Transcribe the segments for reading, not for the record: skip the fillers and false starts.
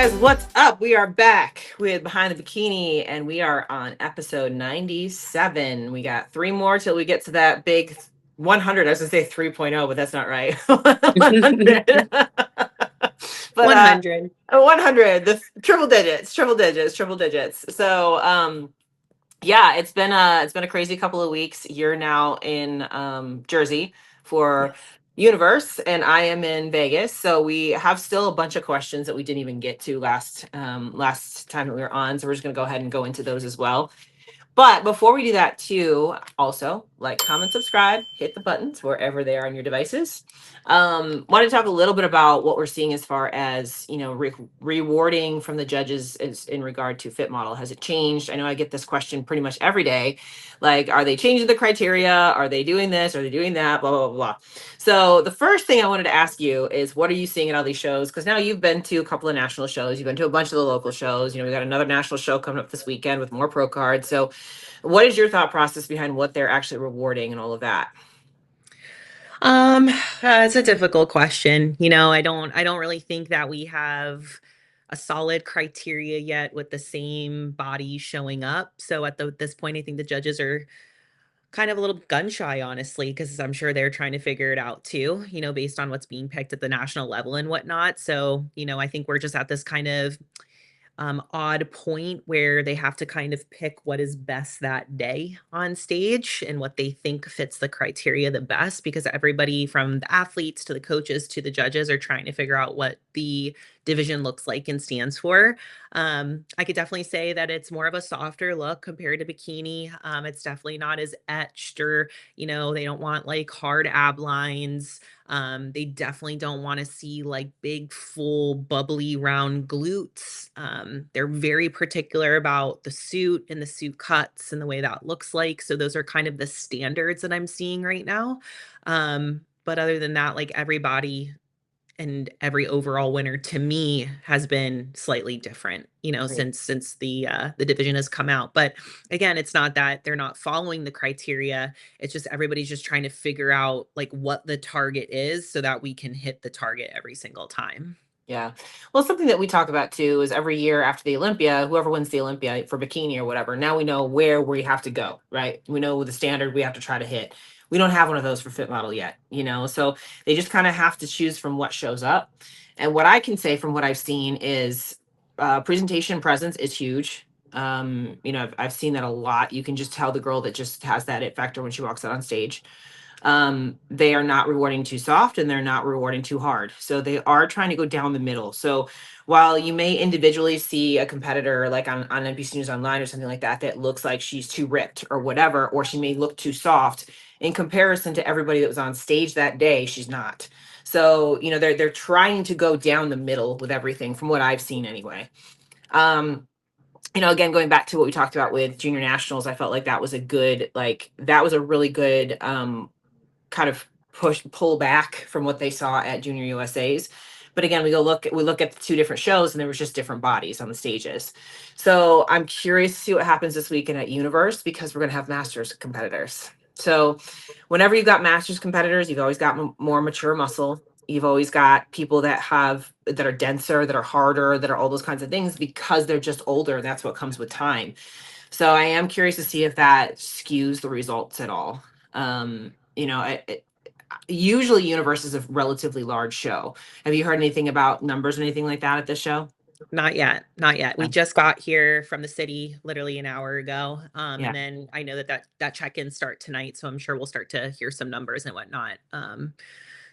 guys, what's up? We are back with Behind the Bikini, and we are on episode 97. We got three more till we get to that big 100. I was going to say 3.0, but that's not right. 100. But 100. 100, the triple digits, triple digits, triple digits. So, yeah, it's been a crazy couple of weeks. You're now in Jersey for Yes. Universe, and I am in Vegas. So we have still a bunch of questions that we didn't even get to last time that we were on. So we're just gonna go ahead and go into those as well. But before we do that, too, also like, comment, subscribe, hit the buttons wherever they are on your devices. Want to talk a little bit about what we're seeing as far as rewarding from the judges is in regard to fit model. Has it changed? I know I get this question pretty much every day. Like, are they changing the criteria? Are they doing this? Are they doing that? Blah blah blah blah. So the first thing I wanted to ask you is, what are you seeing at all these shows? Because now you've been to a couple of national shows, you've been to a bunch of the local shows. We got another national show coming up this weekend with more pro cards. So what is your thought process behind what they're actually rewarding and all of that? Um, it's a difficult question. I don't really think that we have a solid criteria yet with the same body showing up. So this point, I think the judges are kind of a little gun shy, honestly, because I'm sure they're trying to figure it out too, based on what's being picked at the national level and whatnot. So, I think we're just at this kind of odd point where they have to kind of pick what is best that day on stage and what they think fits the criteria the best, because everybody from the athletes to the coaches to the judges are trying to figure out what the division looks like and stands for. I could definitely say that it's more of a softer look compared to bikini. It's definitely not as etched, or they don't want like hard ab lines. They definitely don't want to see like big, full, bubbly, round glutes. They're very particular about the suit and the suit cuts and the way that looks like. So those are kind of the standards that I'm seeing right now. But other than that, like, everybody and every overall winner to me has been slightly different, Right. since the division has come out. But again, it's not that they're not following the criteria. It's just everybody's just trying to figure out like what the target is so that we can hit the target every single time. Yeah. Well, something that we talk about too is every year after the Olympia, whoever wins the Olympia for bikini or whatever, now we know where we have to go, right? We know the standard we have to try to hit. We don't have one of those for fit model yet. So they just kind of have to choose from what shows up. And what I can say from what I've seen is presentation presence is huge. I've seen that a lot. You can just tell the girl that just has that it factor when she walks out on stage. They are not rewarding too soft and they're not rewarding too hard. So they are trying to go down the middle. So while you may individually see a competitor like on NBC News Online or something like that, that looks like she's too ripped or whatever, or she may look too soft, in comparison to everybody that was on stage that day, she's not. So, they're trying to go down the middle with everything from what I've seen anyway. Um, again, going back to what we talked about with junior nationals, I felt like that was a really good kind of pull back from what they saw at Junior USA's. But again, we look at the two different shows, and there was just different bodies on the stages. So I'm curious to see what happens this weekend at Universe, because we're going to have Masters competitors. So whenever you've got Masters competitors, you've always got more mature muscle. You've always got people that are denser, that are harder, that are all those kinds of things, because they're just older. And that's what comes with time. So I am curious to see if that skews the results at all. Usually Universe is a relatively large show. Have you heard anything about numbers or anything like that at this show? Not yet, not yet. We Yeah. just got here from the city literally an hour ago. And Yeah. then I know that check-ins start tonight, so I'm sure we'll start to hear some numbers and whatnot.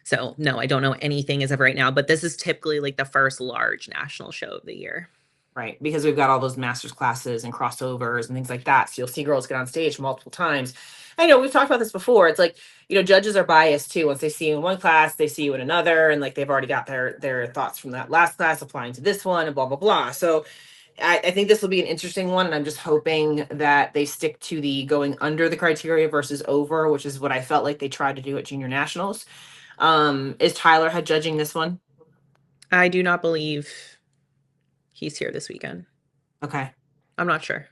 So no, I don't know anything as of right now, but this is typically like the first large national show of the year. Right. Because we've got all those master's classes and crossovers and things like that. So you'll see girls get on stage multiple times. I know we've talked about this before. It's like, judges are biased too. Once they see you in one class, they see you in another, and like they've already got their thoughts from that last class applying to this one and blah blah blah. So I think this will be an interesting one, and I'm just hoping that they stick to the going under the criteria versus over, which is what I felt like they tried to do at junior nationals. Is Tyler head judging this one? I do not believe he's here this weekend. Okay. I'm not sure.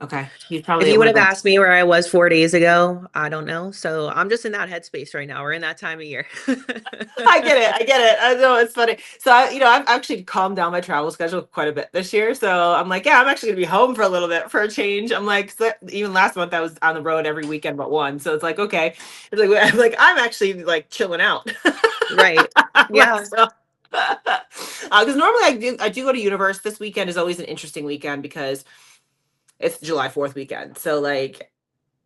Okay. He's If probably at you one would of have the. asked me where I was 4 days ago, I don't know. So I'm just in that headspace right now. We're in that time of year. I get it. I get it. I know it's funny. So I've actually calmed down my travel schedule quite a bit this year. So I'm like, yeah, I'm actually gonna be home for a little bit for a change. I'm like, even last month I was on the road every weekend but one. So it's like, okay, it's like I'm actually like chilling out. Right. Like Yeah. so. Because normally I do go to Universe. This weekend is always an interesting weekend because it's July 4th weekend. So like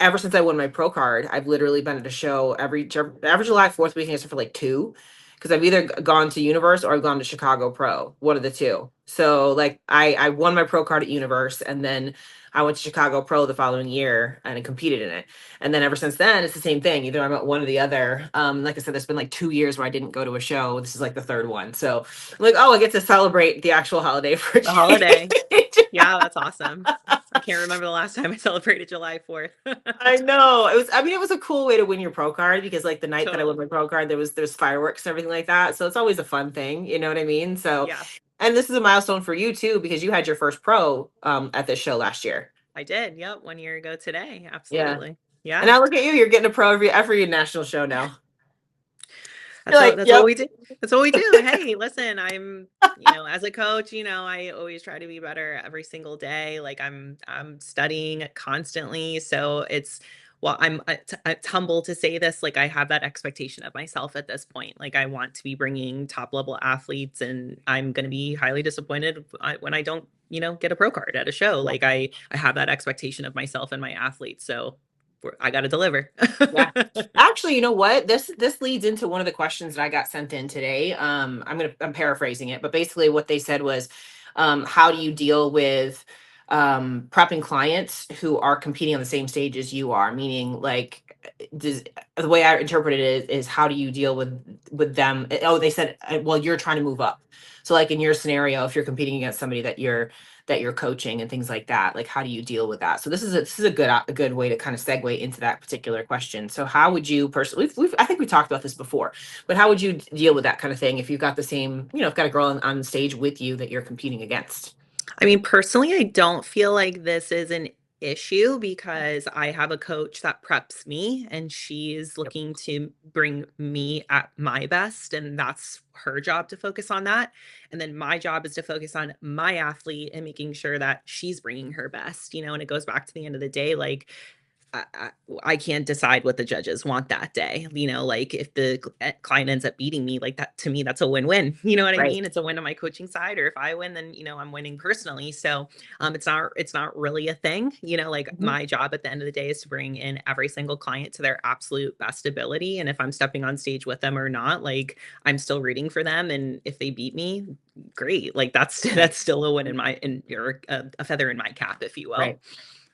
ever since I won my pro card, I've literally been at a show every July 4th weekend except for like two. Because I've either gone to Universe or I've gone to Chicago Pro, one of the two. So like I won my pro card at Universe and then I went to Chicago Pro the following year and I competed in it. And then ever since then it's the same thing. Either I'm at one or the other. Like I said, there's been like 2 years where I didn't go to a show. This is like the third one. So I'm like, oh, I get to celebrate the actual holiday for a The holiday. change. Yeah, that's awesome. I can't remember the last time I celebrated July 4th. I know. It was a cool way to win your pro card because like the night that I won Totally. my pro card, there's fireworks and everything like that. So it's always a fun thing, you know what I mean? So Yeah, and this is a milestone for you too, because you had your first pro at this show last year. I did. Yep, 1 year ago today. Yeah. Absolutely. And Yeah. now look at you, you're getting a pro every national show now. You're That's what like, that's what yep. we do. That's what we do. Hey, listen, as a coach, I always try to be better every single day. Like I'm studying constantly. So it's humble to say this. Like I have that expectation of myself at this point. Like I want to be bringing top level athletes, and I'm going to be highly disappointed when I don't, get a pro card at a show. Yeah. Like I have that expectation of myself and my athletes. So I got to deliver. Yeah. Actually, you know what? This leads into one of the questions that I got sent in today. I'm paraphrasing it, but basically what they said was, how do you deal with prepping clients who are competing on the same stage as you are? Meaning, like, does the way I interpreted it is how do you deal with them? Oh, they said, well, you're trying to move up. So, like in your scenario, if you're competing against somebody that you're coaching and things like that, like how do you deal with that? So this is a good way to kind of segue into that particular question. So how would you personally, I think we talked about this before, but how would you deal with that kind of thing if you've got the same, if got a girl on stage with you that you're competing against? I mean, personally, I don't feel like this is an issue because I have a coach that preps me and she's Yep. looking to bring me at my best. And that's her job to focus on that. And then my job is to focus on my athlete and making sure that she's bringing her best, and it goes back to the end of the day. Like, I, I I can't decide what the judges want that day. Like if the client ends up beating me, like that to me, that's a win-win. You know what I Right. mean? It's a win on my coaching side, or if I win, then I'm winning personally. So it's not really a thing. Like Mhm. my job at the end of the day is to bring in every single client to their absolute best ability. And if I'm stepping on stage with them or not, like I'm still rooting for them. And if they beat me, great. Like that's Right. that's still a win or a feather in my cap, if you will. Right.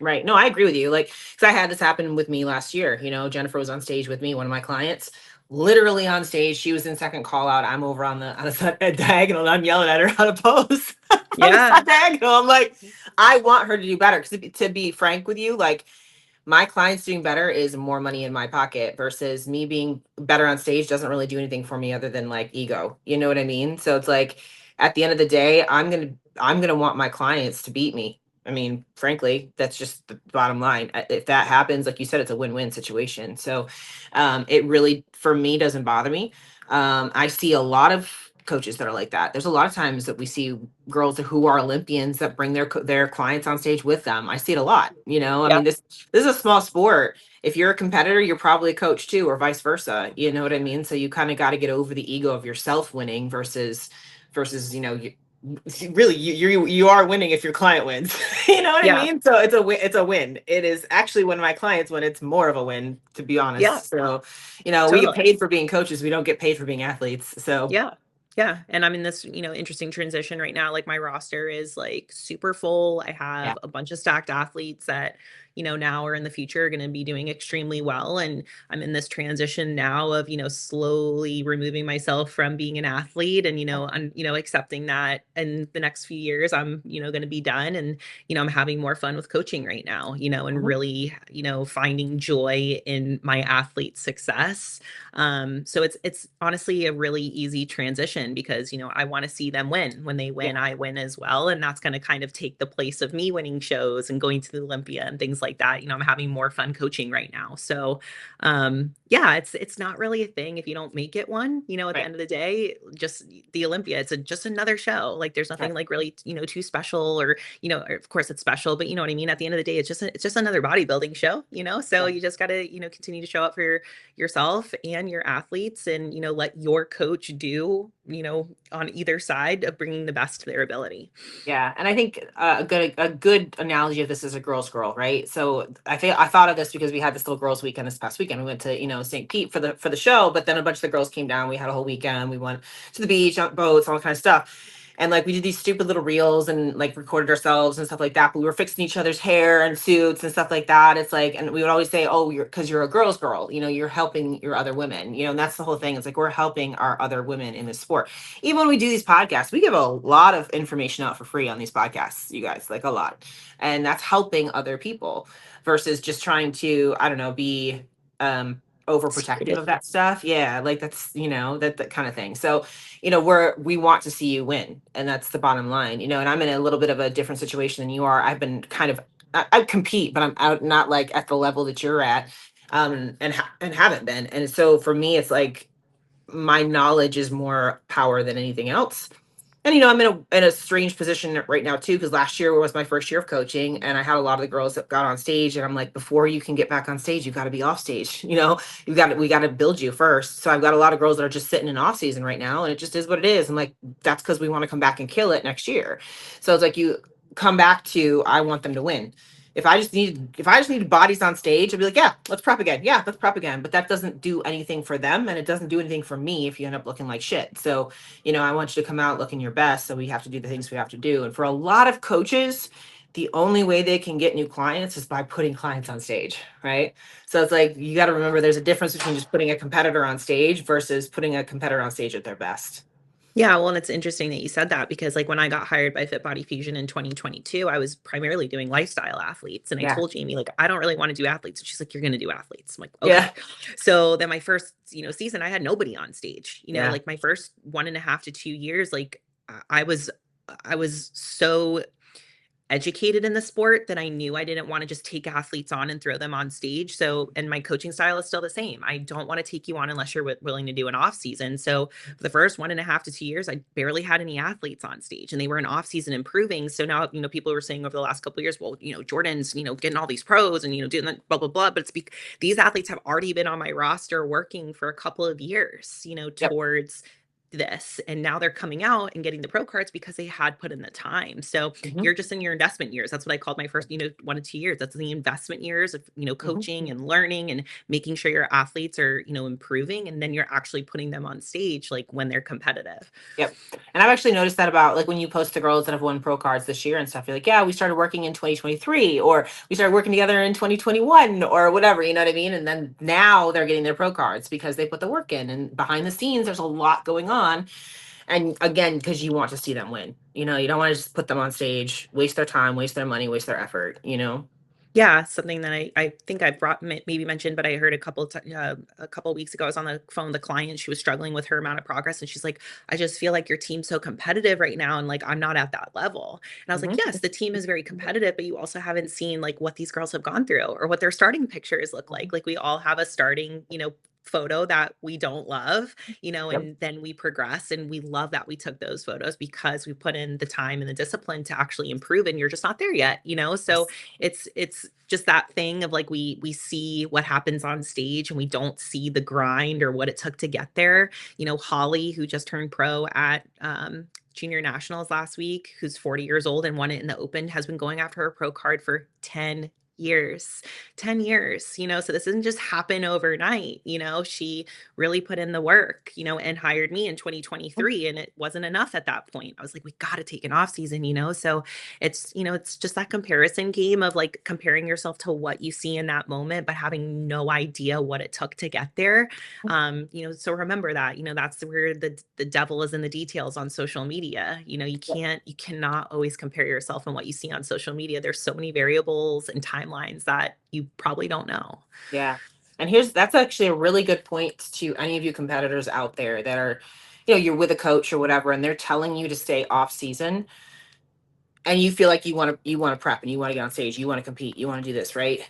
Right. No, I agree with you. Like, because I had this happen with me last year. Jennifer was on stage with me, one of my clients, literally on stage. She was in second call out. I'm over on the side diagonal. And I'm yelling at her how to pose on the Yeah. side diagonal. I'm like, I want her to do better. Because to be frank with you, like my clients doing better is more money in my pocket versus me being better on stage doesn't really do anything for me other than like ego. You know what I mean? So it's like at the end of the day, I'm gonna want my clients to beat me. I mean, frankly, that's just the bottom line. If that happens, like you said, it's a win-win situation. So it really, for me, doesn't bother me. I see a lot of coaches that are like that. There's a lot of times that we see girls who are Olympians that bring their clients on stage with them. I see it a lot. I Yeah. mean, this is a small sport. If you're a competitor, you're probably a coach too, or vice versa. You know what I mean? So you kind of got to get over the ego of yourself winning versus really you are winning if your client wins. You know what I Yeah. mean? So it's a win. It's a win. It is actually when my clients when it's more of a win, to be Yeah. honest. So we get Totally. paid for being coaches. We don't get paid for being athletes. So Yeah. Yeah. And I'm in this, interesting transition right now. Like my roster is like super full. I yeah. have a bunch of stacked athletes that, now or in the future are going to be doing extremely well. And I'm in this transition now of, slowly removing myself from being an athlete and, accepting that in the next few years, I'm, going to be done. And, I'm having more fun with coaching right now, and Mhm. really, finding joy in my athlete success. So it's honestly a really easy transition because, I want to see them win. When they win, Yeah. I win as well. And that's going to kind of take the place of me winning shows and going to the Olympia and things like that. I'm having more fun coaching right now. So yeah, it's not really a thing if you don't make it one, at the Right. end of the day, just the Olympia, it's just another show. Like there's nothing Right. like really, too special or, or of course it's special, but you know what I mean? At the end of the day, it's just another bodybuilding show, so Yeah. you just got to, continue to show up for yourself and your athletes and, let your coach do, on either side of bringing the best to their ability. Yeah, and I think a good analogy of this is a girls' girl, right? So I thought of this because we had this little girls' weekend this past weekend. We went to St. Pete for the show, but then a bunch of the girls came down. We had a whole weekend. We went to the beach, on boats, all that kind of stuff. And like we did these stupid little reels and like recorded ourselves and stuff like that. But we were fixing each other's hair and suits and stuff like that. It's like, and we would always say, "Oh, because you're a girls' girl, you're helping your other women, and that's the whole thing. It's like we're helping our other women in this sport." Even when we do these podcasts, we give a lot of information out for free on these podcasts, you guys, like a lot. And that's helping other people versus just trying to, I don't know, be overprotective of that stuff. Yeah, like that's, that kind of thing. So, we want to see you win. And that's the bottom line, and I'm in a little bit of a different situation than you are. I've been kind of I compete, but I'm out not like at the level that you're at. And haven't been. And so for me, it's like my knowledge is more power than anything else. And I'm in a strange position right now too, because last year was my first year of coaching, and I had a lot of the girls that got on stage, and I'm like, before you can get back on stage, you've got to be off stage. We got to build you first. So I've got a lot of girls that are just sitting in off season right now, and it just is what it is. I'm like, that's because we want to come back and kill it next year. So it's like you come back to, I want them to win. If I just needed bodies on stage, I'd be like, yeah, let's prep again. Yeah, let's prep again. But that doesn't do anything for them, and it doesn't do anything for me if you end up looking like shit. So, I want you to come out looking your best. So we have to do the things we have to do. And for a lot of coaches, the only way they can get new clients is by putting clients on stage, right? So it's like you got to remember there's a difference between just putting a competitor on stage versus putting a competitor on stage at their best. Yeah, well, and it's interesting that you said that because like when I got hired by Fit Body Fusion in 2022, I was primarily doing lifestyle athletes. And I Yeah. told Jamie, like, I don't really want to do athletes. And she's like, you're going to do athletes. I'm like, Yeah. okay. So then my first, season, I had nobody on stage, Yeah. like my first 1.5 to 2 years, like I was, I was so educated in the sport that I knew I didn't want to just take athletes on and throw them on stage. So, and my coaching style is still the same. I don't want to take you on unless you're willing to do an off season. So, for the first 1.5 to 2 years, I barely had any athletes on stage, and they were in off season improving. So now, people were saying over the last couple of years, well, Jordan's, getting all these pros and doing that, blah blah blah. But these athletes have already been on my roster working for a couple of years, Yep. towards this, and now they're coming out and getting the pro cards because they had put in the time. So Hmm. you're just in your investment years. That's what I called my first 1 to 2 years. That's the investment years of Hmm. coaching and learning and making sure your athletes are improving, and then you're actually putting them on stage like when they're competitive. Yep. And I've actually noticed that about like when you post the girls that have won pro cards this year and stuff, you're like, yeah, we started working in 2023 or we started working together in 2021 or whatever, you know what I mean? And then now they're getting their pro cards because they put the work in, and behind the scenes, there's a lot going on. And again, because you want to see them win, you don't want to just put them on stage, waste their time, waste their money, waste their effort. Yeah, something that I think I brought maybe mentioned, but I heard a couple weeks ago. I was on the phone with a client. She was struggling with her amount of progress, and she's like, "I just feel like your team's so competitive right now, and like I'm not at that level." And I was like, Hmm. "Yes, the team is very competitive, but you also haven't seen like what these girls have gone through or what their starting pictures look like. Like we all have a starting, photo that we don't love, Yep. and then we progress, and we love that we took those photos because we put in the time and the discipline to actually improve, and you're just not there yet. So Yes. it's just that thing of like we see what happens on stage and we don't see the grind or what it took to get there. Holly, who just turned pro at junior nationals last week, who's 40 years old and won it in the open, has been going after her pro card for 10 years, 10 years, so this didn't just happen overnight. She really put in the work, and hired me in 2023, and it wasn't enough at that point. I was like, we got to take an off season, so it's just that comparison game of like comparing yourself to what you see in that moment, but having no idea what it took to get there. So remember that, that's where the devil is in the details on social media. You cannot always compare yourself and what you see on social media. There's so many variables and timelines that you probably don't know. Yeah. And that's actually a really good point to any of you competitors out there that are, you're with a coach or whatever, and they're telling you to stay off season and you feel like you want to prep and you want to get on stage, you want to compete, you want to do this, right?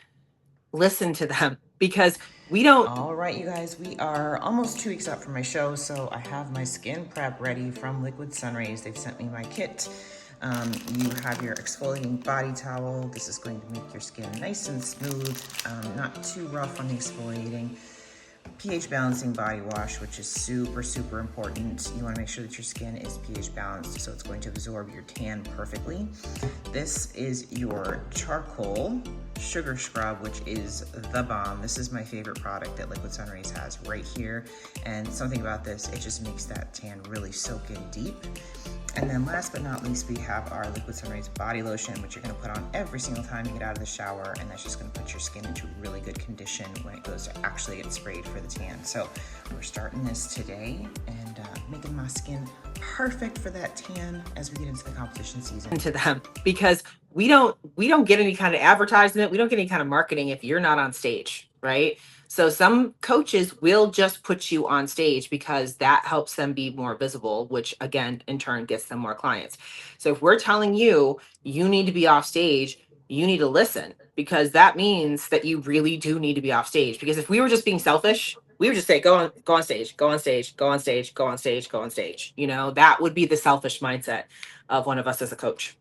Listen to them because we don't. All right, you guys, we are almost 2 weeks out from my show, so I have my skin prep ready from Liquid Sunrays. They've sent me my kit. You have your exfoliating body towel. This is going to make your skin nice and smooth, not too rough on the exfoliating. pH balancing body wash, which is super, super important. You want to make sure that your skin is pH balanced, so it's going to absorb your tan perfectly. This is your charcoal sugar scrub, which is the bomb. This is my favorite product that Liquid Sunrays has right here. And something about this, it just makes that tan really soak in deep. And then last but not least, we have our Liquid Sunrays body lotion, which you're gonna put on every single time you get out of the shower, and that's just gonna put your skin into really good condition when it goes to actually get sprayed for the tan. So we're starting this today and making my skin perfect for that tan as we get into the competition season. To them because we don't get any kind of advertisement, we don't get any kind of marketing if you're not on stage, right? So some coaches will just put you on stage because that helps them be more visible, which again in turn gets them more clients. So if we're telling you you need to be off stage, you need to listen because that means that you really do need to be off stage. Because if we were just being selfish, we would just say go on stage, go on stage, go on stage, go on stage, go on stage. That would be the selfish mindset of one of us as a coach.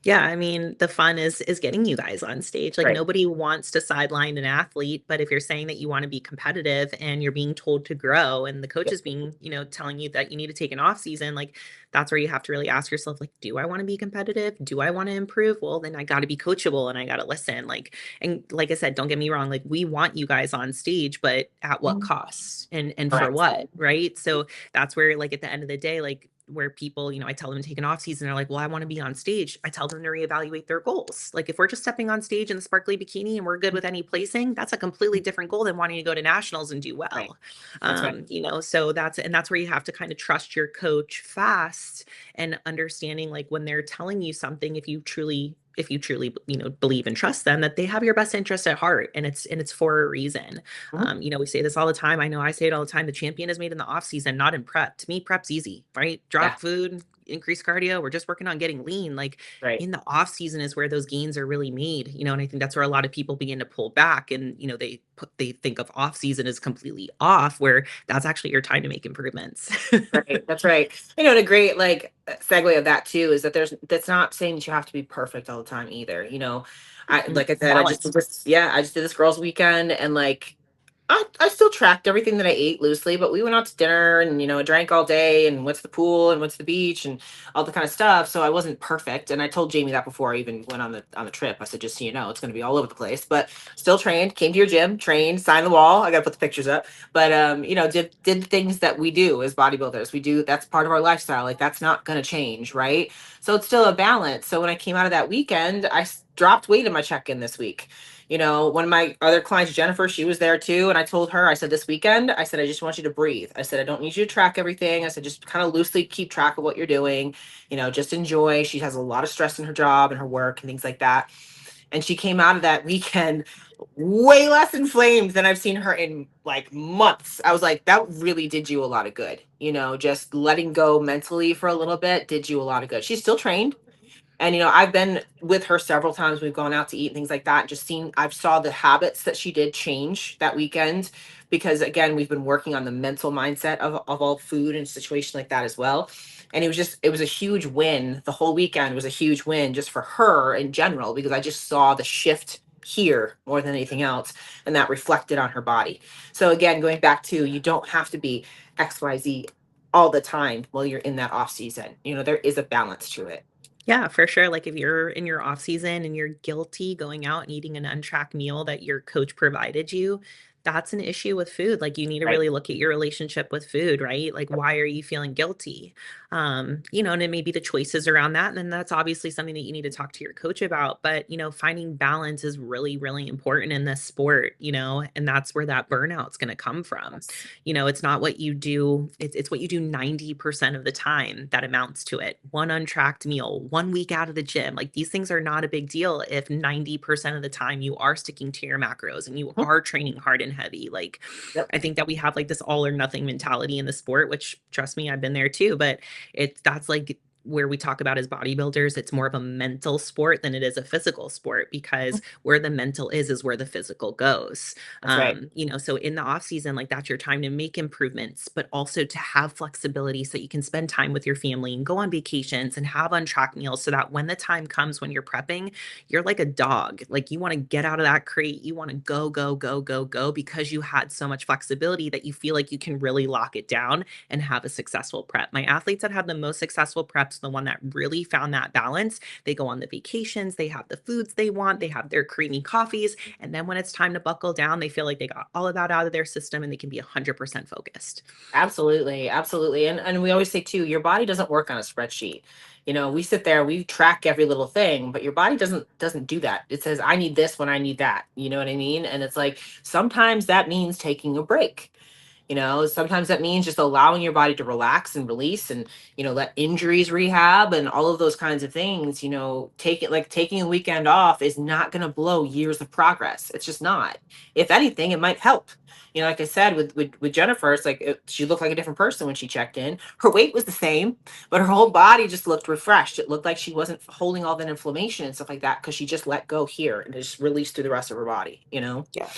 Yeah, I mean, the fun is getting you guys on stage. Like Right. nobody wants to sideline an athlete, but if you're saying that you want to be competitive and you're being told to grow and the coach Yeah. is being, telling you that you need to take an off season, like that's where you have to really ask yourself, like, do I want to be competitive? Do I want to improve? Well, then I got to be coachable and I got to listen. And like I said, don't get me wrong, like we want you guys on stage, but at what cost and for Correct. what, right? So that's where like at the end of the day, like where people, I tell them to take an off season. They're like, well, I want to be on stage. I tell them to reevaluate their goals. Like if we're just stepping on stage in the sparkly bikini and we're good with any placing, that's a completely different goal than wanting to go to nationals and do Right. well. That's right. So that's where you have to kind of trust your coach fast and understanding like when they're telling you something, if you truly believe and trust them that they have your best interest at heart and it's for a reason. Mhm. We say this all the time. I know I say it all the time. The champion is made in the off season, not in prep. To me, prep's easy, right? Yeah. Drop food, increase cardio. We're just working on getting lean. Like Right. in the off season is where those gains are really made, and I think that's where a lot of people begin to pull back and, they think of off season as completely off, where that's actually your time to make improvements. Right. That's right. And a great like segue of that too is that that's not saying that you have to be perfect all the time either. I Mm, like I said, balance. I just did this girls' weekend and like I still tracked everything that I ate loosely, but we went out to dinner and drank all day and went to the pool and went to the beach and all the kind of stuff. So I wasn't perfect. And I told Jamie that before I even went on the trip. I said, just so you know, it's gonna be all over the place. But still trained, came to your gym, trained, signed the wall. I gotta put the pictures up. But did things that we do as bodybuilders. We do that's part of our lifestyle. Like that's not gonna change, right? So it's still a balance. So when I came out of that weekend, dropped weight in my check-in this week. One of my other clients, Jennifer, she was there too. And I told her, I said, this weekend, I said, I just want you to breathe. I said, I don't need you to track everything. I said, just kind of loosely keep track of what you're doing, just enjoy. She has a lot of stress in her job and her work and things like that. And she came out of that weekend way less inflamed than I've seen her in like months. I was like, that really did you a lot of good. Just letting go mentally for a little bit did you a lot of good. She's still trained. And I've been with her several times. We've gone out to eat and things like that. And just seen, I've saw the habits that she did change that weekend because again, we've been working on the mental mindset of all food and situations like that as well. And it was a huge win. The whole weekend was a huge win just for her in general because I just saw the shift here more than anything else, and that reflected on her body. So again, going back to you don't have to be XYZ all the time while you're in that off season. There is a balance to it. Yeah, for sure. Like if you're in your off season and you're guilty going out and eating an untracked meal that your coach provided you, that's an issue with food. Like you need to Right. really look at your relationship with food, right? Like why are you feeling guilty? And then maybe the choices around that. And then that's obviously something that you need to talk to your coach about. But finding balance is really, really important in this sport, and that's where that burnout's gonna come from. Yes. It's not what you do, it's what you do 90% of the time that amounts to it. One untracked meal, 1 week out of the gym. Like these things are not a big deal if 90% of the time you are sticking to your macros and you Mhm. are training hard and heavy. Like Yep. I think that we have like this all or nothing mentality in the sport, which trust me, I've been there too, but that's like where we talk about as bodybuilders, it's more of a mental sport than it is a physical sport because where the mental is where the physical goes. That's right. So in the off season, like that's your time to make improvements, but also to have flexibility so you can spend time with your family and go on vacations and have untracked meals so that when the time comes when you're prepping, you're like a dog. Like you want to get out of that crate, you want to go, go, go, go, go because you had so much flexibility that you feel like you can really lock it down and have a successful prep. My athletes that have the most successful preps, the one that really found that balance, they go on the vacations, they have the foods they want, they have their creamy coffees, and then when it's time to buckle down, they feel like they got all of that out of their system and they can be 100% focused. Absolutely, absolutely. And we always say too, your body doesn't work on a spreadsheet. We sit there, we track every little thing, but your body doesn't do that. It says, I need this when I need that. You know what I mean? And it's like sometimes that means taking a break. Sometimes that means just allowing your body to relax and release and, let injuries rehab and all of those kinds of things. Taking a weekend off is not going to blow years of progress. It's just not. If anything, it might help. Like I said, with Jennifer, it's like she looked like a different person when she checked in. Her weight was the same, but her whole body just looked refreshed. It looked like she wasn't holding all that inflammation and stuff like that because she just let go here and it just released through the rest of her body. Yeah.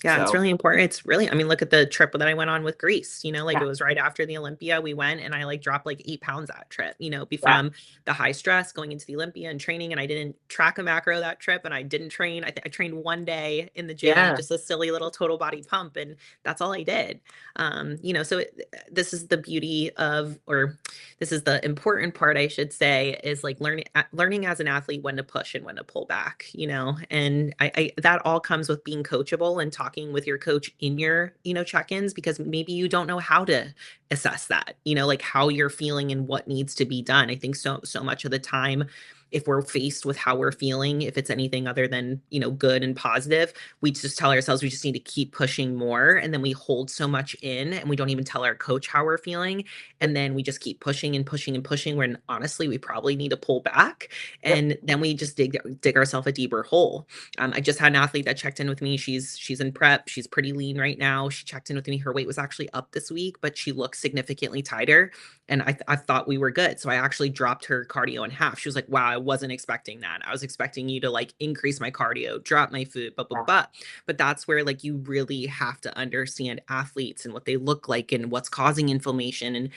Yeah, it's So really important. It's really, I mean, look at the trip that I went on with Greece, like yeah, it was right after the Olympia. We went and I like dropped like 8 pounds that trip, be yeah, from the high stress going into the Olympia and training. And I didn't track a macro that trip and I didn't train. I trained one day in the gym, yeah. just a silly little total body pump. And that's all I did. This is the beauty of, or this is the important part, I should say, is like learning as an athlete when to push and when to pull back, and that all comes with being coachable and talking with your coach in your check-ins because maybe you don't know how to assess that, like how you're feeling and what needs to be done. I think so much of the time if we're faced with how we're feeling, if it's anything other than good and positive, we just tell ourselves we just need to keep pushing more. And then we hold so much in and we don't even tell our coach how we're feeling. Yep, And then we just keep pushing and pushing and pushing when honestly we probably need to pull back. yep. And then we just dig ourselves a deeper hole. I just had an athlete that checked in with me. She's in prep. She's pretty lean right now. She checked in with me. Her weight was actually up this week, but she looks significantly tighter. And I thought we were good. So I actually dropped her cardio in half. She was like, wow, I wasn't expecting that. I was expecting you to like increase my cardio, drop my food, blah, blah, Yeah. blah. But that's where like you really have to understand athletes and what they look like and what's causing inflammation. And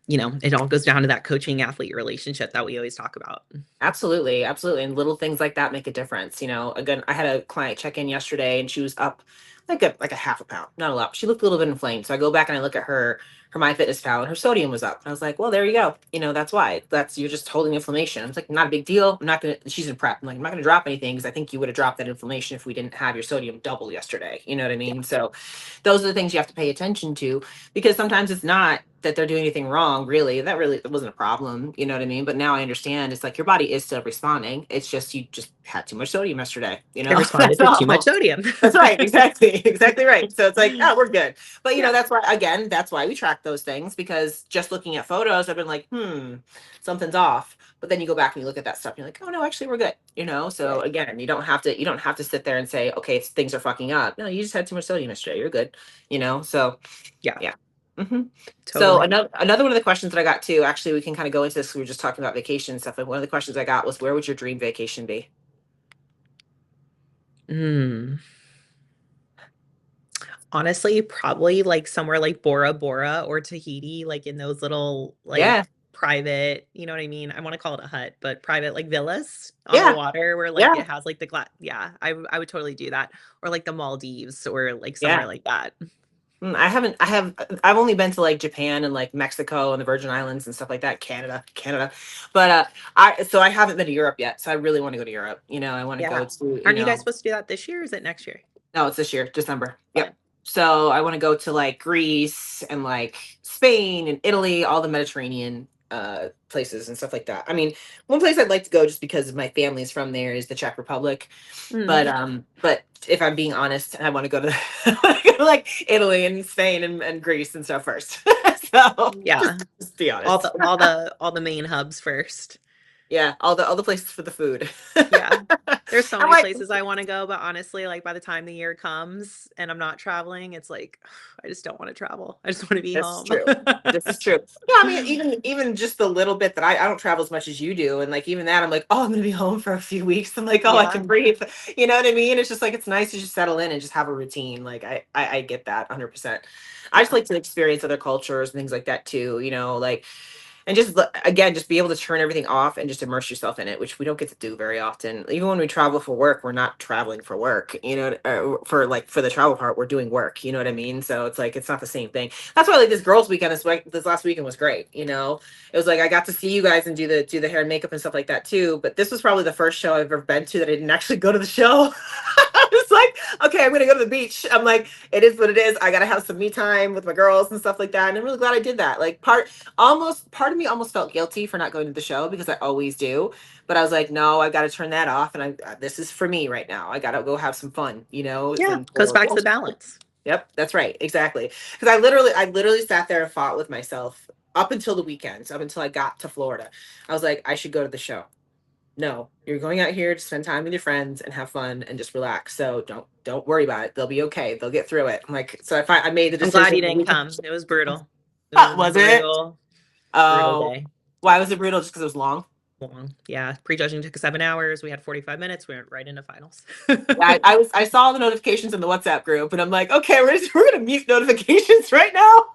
it all goes down to that coaching athlete relationship that we always talk about. Absolutely, absolutely. And little things like that make a difference. Again, I had a client check in yesterday and she was up like a half a pound, not a lot. She looked a little bit inflamed. So I go back and I look at her MyFitnessPal and her sodium was up. And I was like, well, there you go. That's why. You're just holding inflammation. It's like not a big deal. I'm not gonna she's in prep. I'm like, I'm not gonna drop anything because I think you would have dropped that inflammation if we didn't have your sodium double yesterday. You know what I Yeah, mean? So those are the things you have to pay attention to because sometimes it's not that they're doing anything wrong, really. That really wasn't a problem, you know what I mean? But now I understand it's like your body is still responding. It's just you just had too much sodium yesterday, it That's responded to too much all. sodium. That's right, exactly, exactly right. So it's like, oh, we're good. But Yeah. that's why again, that's why we track those things because just looking at photos, I've been like, something's off. But then you go back and you look at that stuff, and you're like, oh no, actually we're good. So Right. again, you don't have to sit there and say, okay, things are fucking up. No, you just had too much sodium yesterday. You're good. So Yeah, yeah. hmm So totally. another one of the questions that I got too, actually, we can kind of go into this. We were just talking about vacation and stuff. And one of the questions I got was, where would your dream vacation be? Mm. Honestly, probably like somewhere like Bora Bora or Tahiti, like in those little Yeah, like private, you know what I mean? I want to call it a hut, but private like villas on the yeah, water where like yeah, it has like the glass. Yeah, I would totally do that. Or like the Maldives or like somewhere yeah. like that. I've only been to like Japan and like Mexico and the Virgin Islands and stuff like that, Canada. But I haven't been to Europe yet. So I really want to go to Europe. I want to Yeah. go to, Aren't you guys supposed to do that this year? Or is it next year? no, it's this year, December. Fun. Yep. So I want to go to like Greece and like Spain and Italy, all the Mediterranean places and stuff like that. I mean, one place I'd like to go just because my family's from there is the Czech Republic. But if I'm being honest, I want to go to I wanna go to like Italy and Spain and Greece and stuff first. So Yeah. just be honest. All the main hubs first. Yeah, all the places for the food. Yeah. There's so I'm many like, places I want to go, but honestly, like by the time the year comes and I'm not traveling, it's like I just don't want to travel. I just want to be this is home. true. This is true. Yeah, I mean, even just the little bit that I don't travel as much as you do, and like even that, I'm like, oh, I'm gonna be home for a few weeks. I'm like, oh, I Yeah. can breathe. You know what I mean? It's just like it's nice to just settle in and just have a routine. Like I get that 100%. I just Yeah. like to experience other cultures and things like that too. Like and just again just be able to turn everything off and just immerse yourself in it, which we don't get to do very often. Even when we travel for work, we're not traveling for work, for the travel part, we're doing work, you know what I mean? So it's like it's not the same thing. That's why like this girls weekend, this last weekend was great. It was like I got to see you guys and do the hair and makeup and stuff like that too, but this was probably the first show I've ever been to that I didn't actually go to the show. I was like, okay, I'm gonna go to the beach. I'm like, it is what it is. I gotta have some me time with my girls and stuff like that, and I'm really glad I did that. Like part of me almost felt guilty for not going to the show because I always do. But I was like, no, I got to turn that off. And this is for me right now. I got to go have some fun, Yeah. and Goes back to the balance. Yep, that's right. Exactly. Because I literally sat there and fought with myself up until the weekends, up until I got to Florida. I was like, I should go to the show. No, you're going out here to spend time with your friends and have fun and just relax. So don't worry about it. They'll be okay. They'll get through it. I'm like, so I made the I'm glad decision. you didn't come. It was brutal. It was Was it? brutal Oh, day. why was it brutal? Just because it was long? Long. Yeah. Prejudging took 7 hours. We had 45 minutes. We went right into finals. I saw the notifications in the WhatsApp group, and I'm like, okay, we're gonna mute notifications right now.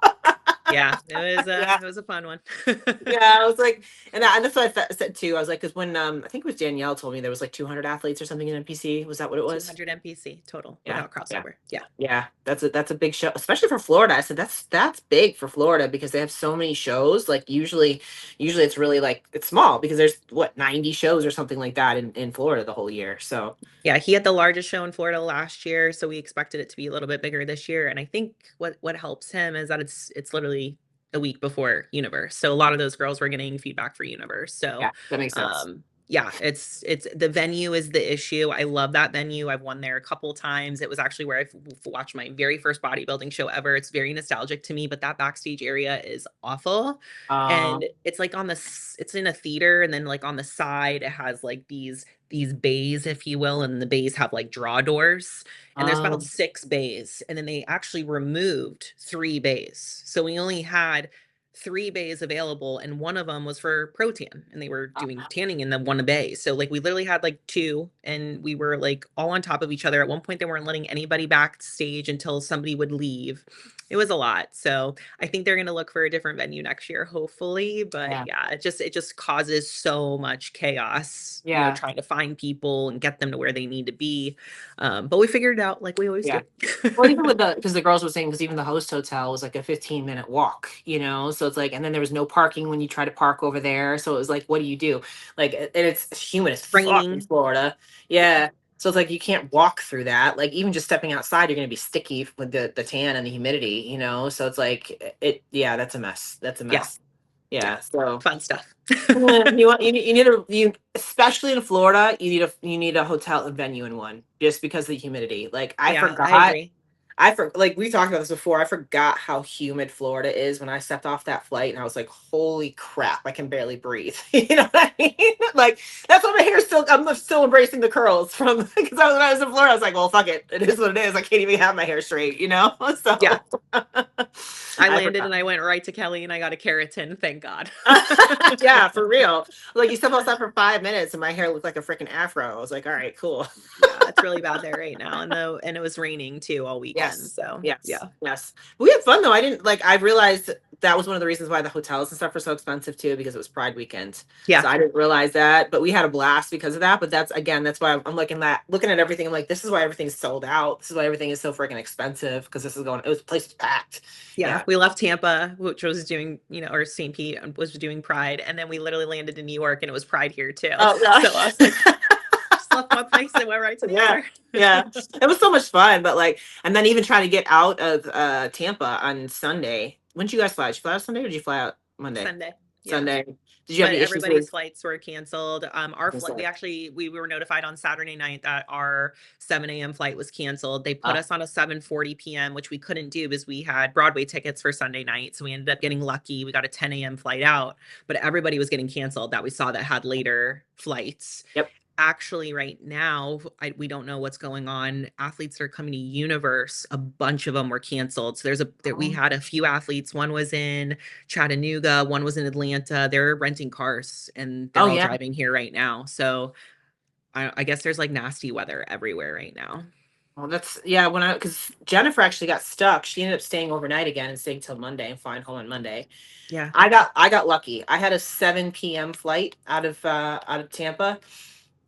Yeah, it was Yeah. it was a fun one. Yeah, I was like, and that's what I said too. I was like, because when I think it was Danielle told me there was like 200 athletes or something in NPC. Was that what it was? 200 NPC total Yeah, without crossover. Yeah. Yeah, that's a big show, especially for Florida. I said that's big for Florida because they have so many shows. Like usually it's really like it's small because there's what 90 shows or something like that in Florida the whole year. So Yeah, he had the largest show in Florida last year, so we expected it to be a little bit bigger this year. And I think what helps him is that it's literally a week before Universe. So a lot of those girls were getting feedback for Universe. So yeah, that makes sense. yeah, it's the venue is the issue. I love that venue. I've won there a couple times. It was actually where I watched my very first bodybuilding show ever. It's very nostalgic to me, but that backstage area is awful. And it's like it's in a theater, and then like on the side it has like these bays, if you will, and the bays have like draw doors. And there's about 6 bays, and then they actually removed 3 bays. So we only had 3 bays available, and one of them was for pro tan, and they were doing tanning in the one bay. So like we literally had like 2, and we were like all on top of each other. At one point they weren't letting anybody backstage until somebody would leave. It was a lot. So I think they're going to look for a different venue next year, hopefully. But yeah, it just causes so much chaos, trying to find people and get them to where they need to be. But we figured it out like we always do. Well, even because the girls were saying, because even the host hotel was like a 15-minute walk, so it's like, and then there was no parking when you try to park over there. So it was like, what do you do? Like, and it's humid as fuck in Florida. Yeah. So it's like, you can't walk through that. Like, even just stepping outside, you're going to be sticky with the tan and the humidity, So it's like, that's a mess. That's a mess. Yeah. So fun stuff. you especially in Florida, you need a hotel and venue in one just because of the humidity. Like I forgot. I agree. Like we talked about this before. I forgot how humid Florida is when I stepped off that flight, and I was like, "Holy crap! I can barely breathe." You know what I mean? Like that's why my hair I'm still embracing the curls from because when I was in Florida, I was like, "Well, fuck it. It is what it is. I can't even have my hair straight." So yeah. I landed and I went right to Kelly and I got a keratin. Thank God. Yeah, for real. Like you step outside for 5 minutes and my hair looked like a freaking afro. I was like, all right, cool. Yeah, it's really bad there right now. And it was raining too all weekend. Yes. So yes. We had fun though. I realized that was one of the reasons why the hotels and stuff were so expensive too, because it was Pride weekend. Yeah. So I didn't realize that, but we had a blast because of that. But that's why I'm looking at everything. I'm like, this is why everything's sold out. This is why everything is so freaking expensive, because it was place packed. Yeah, we left Tampa, which was doing, or St. Pete was doing Pride, and then we literally landed in New York, and it was Pride here too. Oh gosh. So I was like, just left one place and went right to the other. Yeah, it was so much fun. But like, and then even trying to get out of Tampa on Sunday. When did you guys fly? Did you fly out Sunday or did you fly out Monday? Sunday. Sunday. Did you have But any issues everybody's with? flights were canceled. Our flight, we were notified on Saturday night that our 7 a.m. flight was canceled. They put us on a 7:40 p.m., which we couldn't do because we had Broadway tickets for Sunday night. So we ended up getting lucky. We got a 10 a.m. flight out, but everybody was getting canceled that we saw that had later flights. Yep. Actually, right now, we don't know what's going on. Athletes that are coming to Universe, a bunch of them were canceled. So we had a few athletes. One was in Chattanooga, one was in Atlanta. They're renting cars and they're all driving here right now. So I guess there's like nasty weather everywhere right now. Well, because Jennifer actually got stuck. She ended up staying overnight again and staying till Monday and flying home on Monday. Yeah. I got lucky. I had a 7 p.m. flight out of Tampa,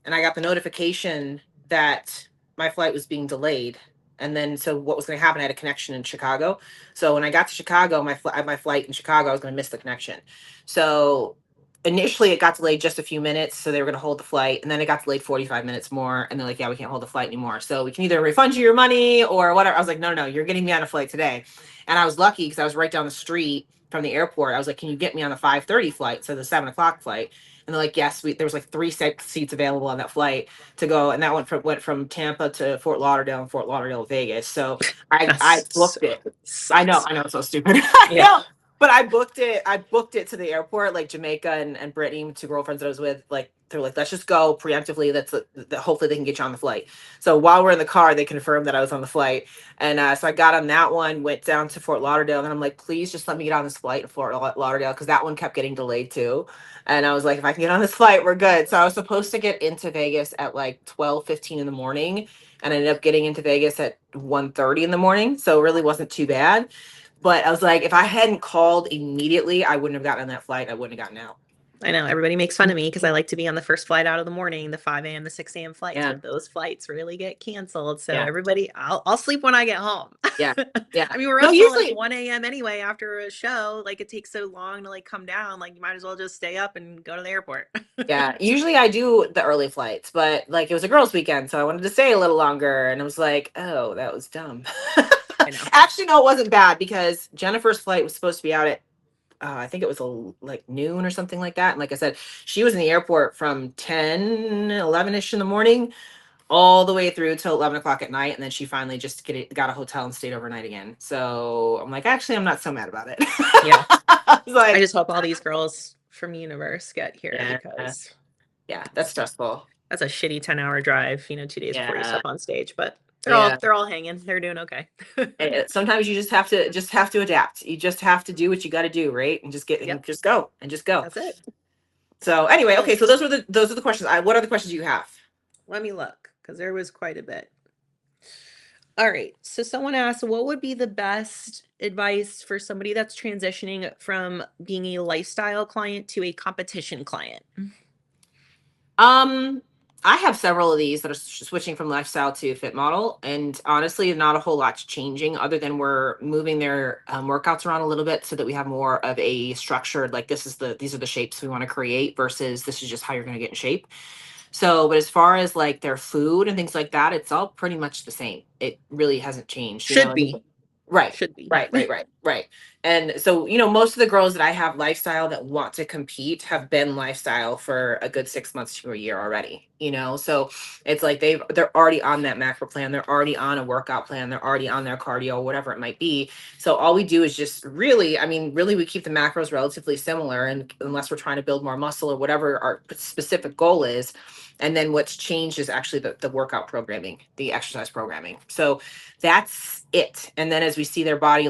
and I got the notification that my flight was being delayed. And then, so what was going to happen? I had a connection in Chicago. So when I got to Chicago, my flight in Chicago, I was going to miss the connection. So initially it got delayed just a few minutes. So they were going to hold the flight, and then it got delayed 45 minutes more. And they're like, yeah, we can't hold the flight anymore. So we can either refund you your money or whatever. I was like, no, you're getting me on a flight today. And I was lucky because I was right down the street from the airport. I was like, can you get me on the 5:30 flight? So the 7 o'clock flight. And they're like, yes, there was like 3 seats available on that flight to go. And that went from Tampa to Fort Lauderdale and Fort Lauderdale, Vegas. So I booked it. I know it's so stupid. Yeah. But I booked it to the airport, like Jamaica and Brittany, 2 girlfriends that I was with, like, they're like, let's just go preemptively. Hopefully they can get you on the flight. So while we're in the car, they confirmed that I was on the flight. And so I got on that one, went down to Fort Lauderdale, and I'm like, please just let me get on this flight to Fort Lauderdale, because that one kept getting delayed too. And I was like, if I can get on this flight, we're good. So I was supposed to get into Vegas at like 12:15 in the morning, and I ended up getting into Vegas at 1:30 in the morning. So it really wasn't too bad. But I was like, if I hadn't called immediately, I wouldn't have gotten on that flight. I wouldn't have gotten out. I know everybody makes fun of me because I like to be on the first flight out of the morning, the 5 a.m., the 6 a.m. flights. Yeah. But those flights really get canceled. So everybody, I'll sleep when I get home. Yeah. I mean, we're up usually like 1 a.m. anyway after a show. Like, it takes so long to like come down. Like, you might as well just stay up and go to the airport. Yeah. Usually I do the early flights, but like it was a girls' weekend, so I wanted to stay a little longer. And I was like, oh, that was dumb. I know. Actually, no, it wasn't bad, because Jennifer's flight was supposed to be out at I think it was like noon or something like that. And like I said, she was in the airport from 10, 11-ish in the morning all the way through till 11 o'clock at night. And then she finally just got a hotel and stayed overnight again. So I'm like, actually, I'm not so mad about it. Yeah. I just hope all these girls from Universe get here, because that's stressful. That's a shitty 10-hour drive, 2 days before you step on stage, but they're all hanging. They're doing okay. Sometimes you just have to adapt. You just have to do what you got to do, right? And just go. That's it. So anyway, okay. So those are the questions. What other questions do you have? Let me look, because there was quite a bit. All right. So someone asked, what would be the best advice for somebody that's transitioning from being a lifestyle client to a competition client? I have several of these that are switching from lifestyle to fit model, and honestly, not a whole lot's changing other than we're moving their workouts around a little bit so that we have more of a structured, like these are the shapes we want to create versus this is just how you're going to get in shape. So, but as far as like their food and things like that, it's all pretty much the same. It really hasn't changed. Should be. Right. Should be. Right. And so, most of the girls that I have lifestyle that want to compete have been lifestyle for a good 6 months to a year already, so it's like they're already on that macro plan. They're already on a workout plan. They're already on their cardio, whatever it might be. So all we do is just really we keep the macros relatively similar, and unless we're trying to build more muscle or whatever our specific goal is. And then what's changed is actually the workout programming, the exercise programming. So that's it. And then as we see their body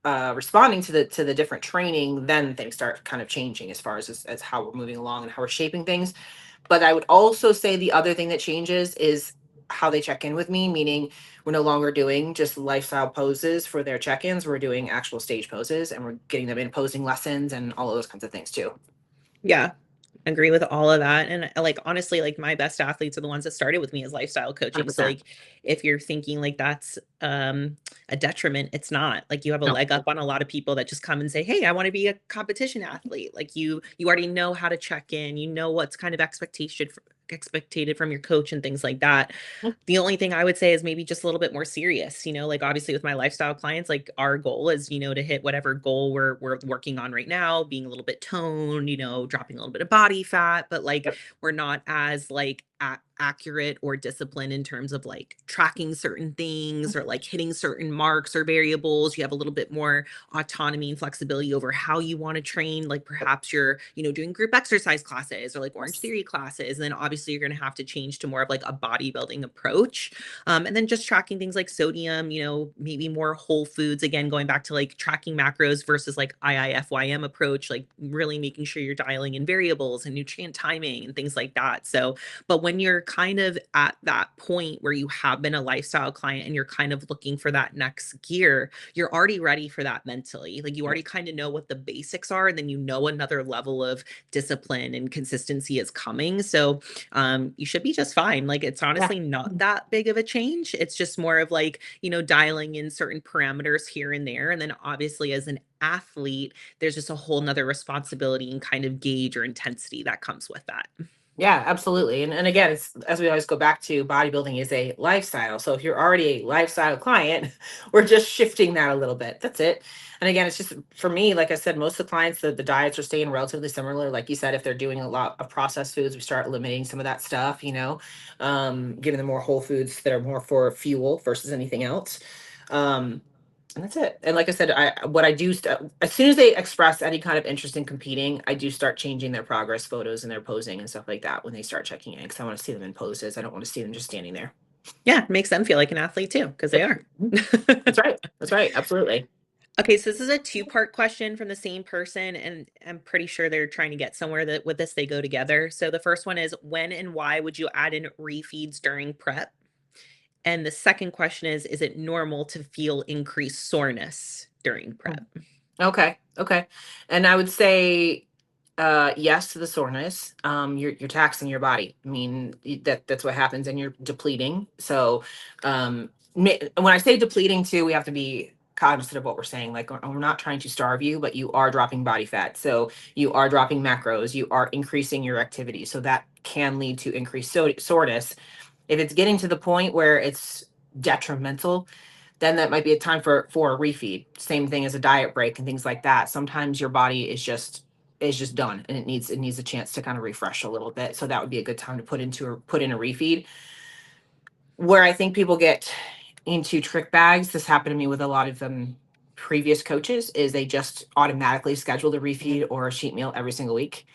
responding to the different training, then things start kind of changing as far as how we're moving along and how we're shaping things. But I would also say the other thing that changes is how they check in with me, meaning We're no longer doing just lifestyle poses for their check-ins. We're doing actual stage poses, and we're getting them in posing lessons and all of those kinds of things too. Yeah, agree with all of that. And like honestly, like my best athletes are the ones that started with me as lifestyle coaching. So 100%. like if you're thinking like that's a detriment, it's not. Like you have a No. leg up on a lot of people that just come and say, "Hey, I want to be a competition athlete." Like you already know how to check in, you know what's kind of expected from your coach and things like that. The only thing I would say is maybe just a little bit more serious, like obviously with my lifestyle clients, like our goal is, to hit whatever goal we're working on right now, being a little bit toned, dropping a little bit of body fat, but like Yep. we're not as like accurate or disciplined in terms of like tracking certain things or like hitting certain marks or variables. You have a little bit more autonomy and flexibility over how you want to train. Like perhaps you're, doing group exercise classes or like Orange Yes. Theory classes. And then obviously you're going to have to change to more of like a bodybuilding approach. And then just tracking things like sodium, maybe more whole foods. Again, going back to like tracking macros versus like IIFYM approach, like really making sure you're dialing in variables and nutrient timing and things like that. So, but when you're kind of at that point where you have been a lifestyle client and you're kind of looking for that next gear, you're already ready for that mentally. Like you already kind of know what the basics are, and then another level of discipline and consistency is coming. So you should be just fine. Like it's Yeah. honestly not that big of a change. It's just more of like, dialing in certain parameters here and there. And then obviously as an athlete, there's just a whole nother responsibility and kind of gauge or intensity that comes with that. Yeah, absolutely. And again, it's as we always go back to, bodybuilding is a lifestyle. So if you're already a lifestyle client, we're just shifting that a little bit. That's it. And again, it's just for me, like I said, most of the clients, the diets are staying relatively similar. Like you said, if they're doing a lot of processed foods, we start eliminating some of that stuff, giving them more whole foods that are more for fuel versus anything else. Um, and that's it. And like I said, what I do as soon as they express any kind of interest in competing, I do start changing their progress photos and their posing and stuff like that when they start checking in, because I want to see them in poses. I don't want to see them just standing there. Yeah, makes them feel like an athlete too, because they Yep. are. That's right. That's right. Absolutely. Okay, so this is a two-part question from the same person, and I'm pretty sure they're trying to get somewhere that with this they go together. So the first one is when and why would you add in refeeds during prep? And the second question is it normal to feel increased soreness during prep? Okay. Okay. And I would say yes to the soreness. You're taxing your body. I mean, that's what happens, and you're depleting. So when I say depleting too, we have to be cognizant of what we're saying. Like we're not trying to starve you, but you are dropping body fat. So you are dropping macros, you are increasing your activity. So that can lead to increased soreness. If it's getting to the point where it's detrimental, then that might be a time for a refeed. Same thing as a diet break and things like that. Sometimes your body is just done, and it needs a chance to kind of refresh a little bit. So that would be a good time to put in a refeed. Where I think people get into trick bags, this happened to me with a lot of previous coaches, is they just automatically schedule the refeed or a sheet meal every single week.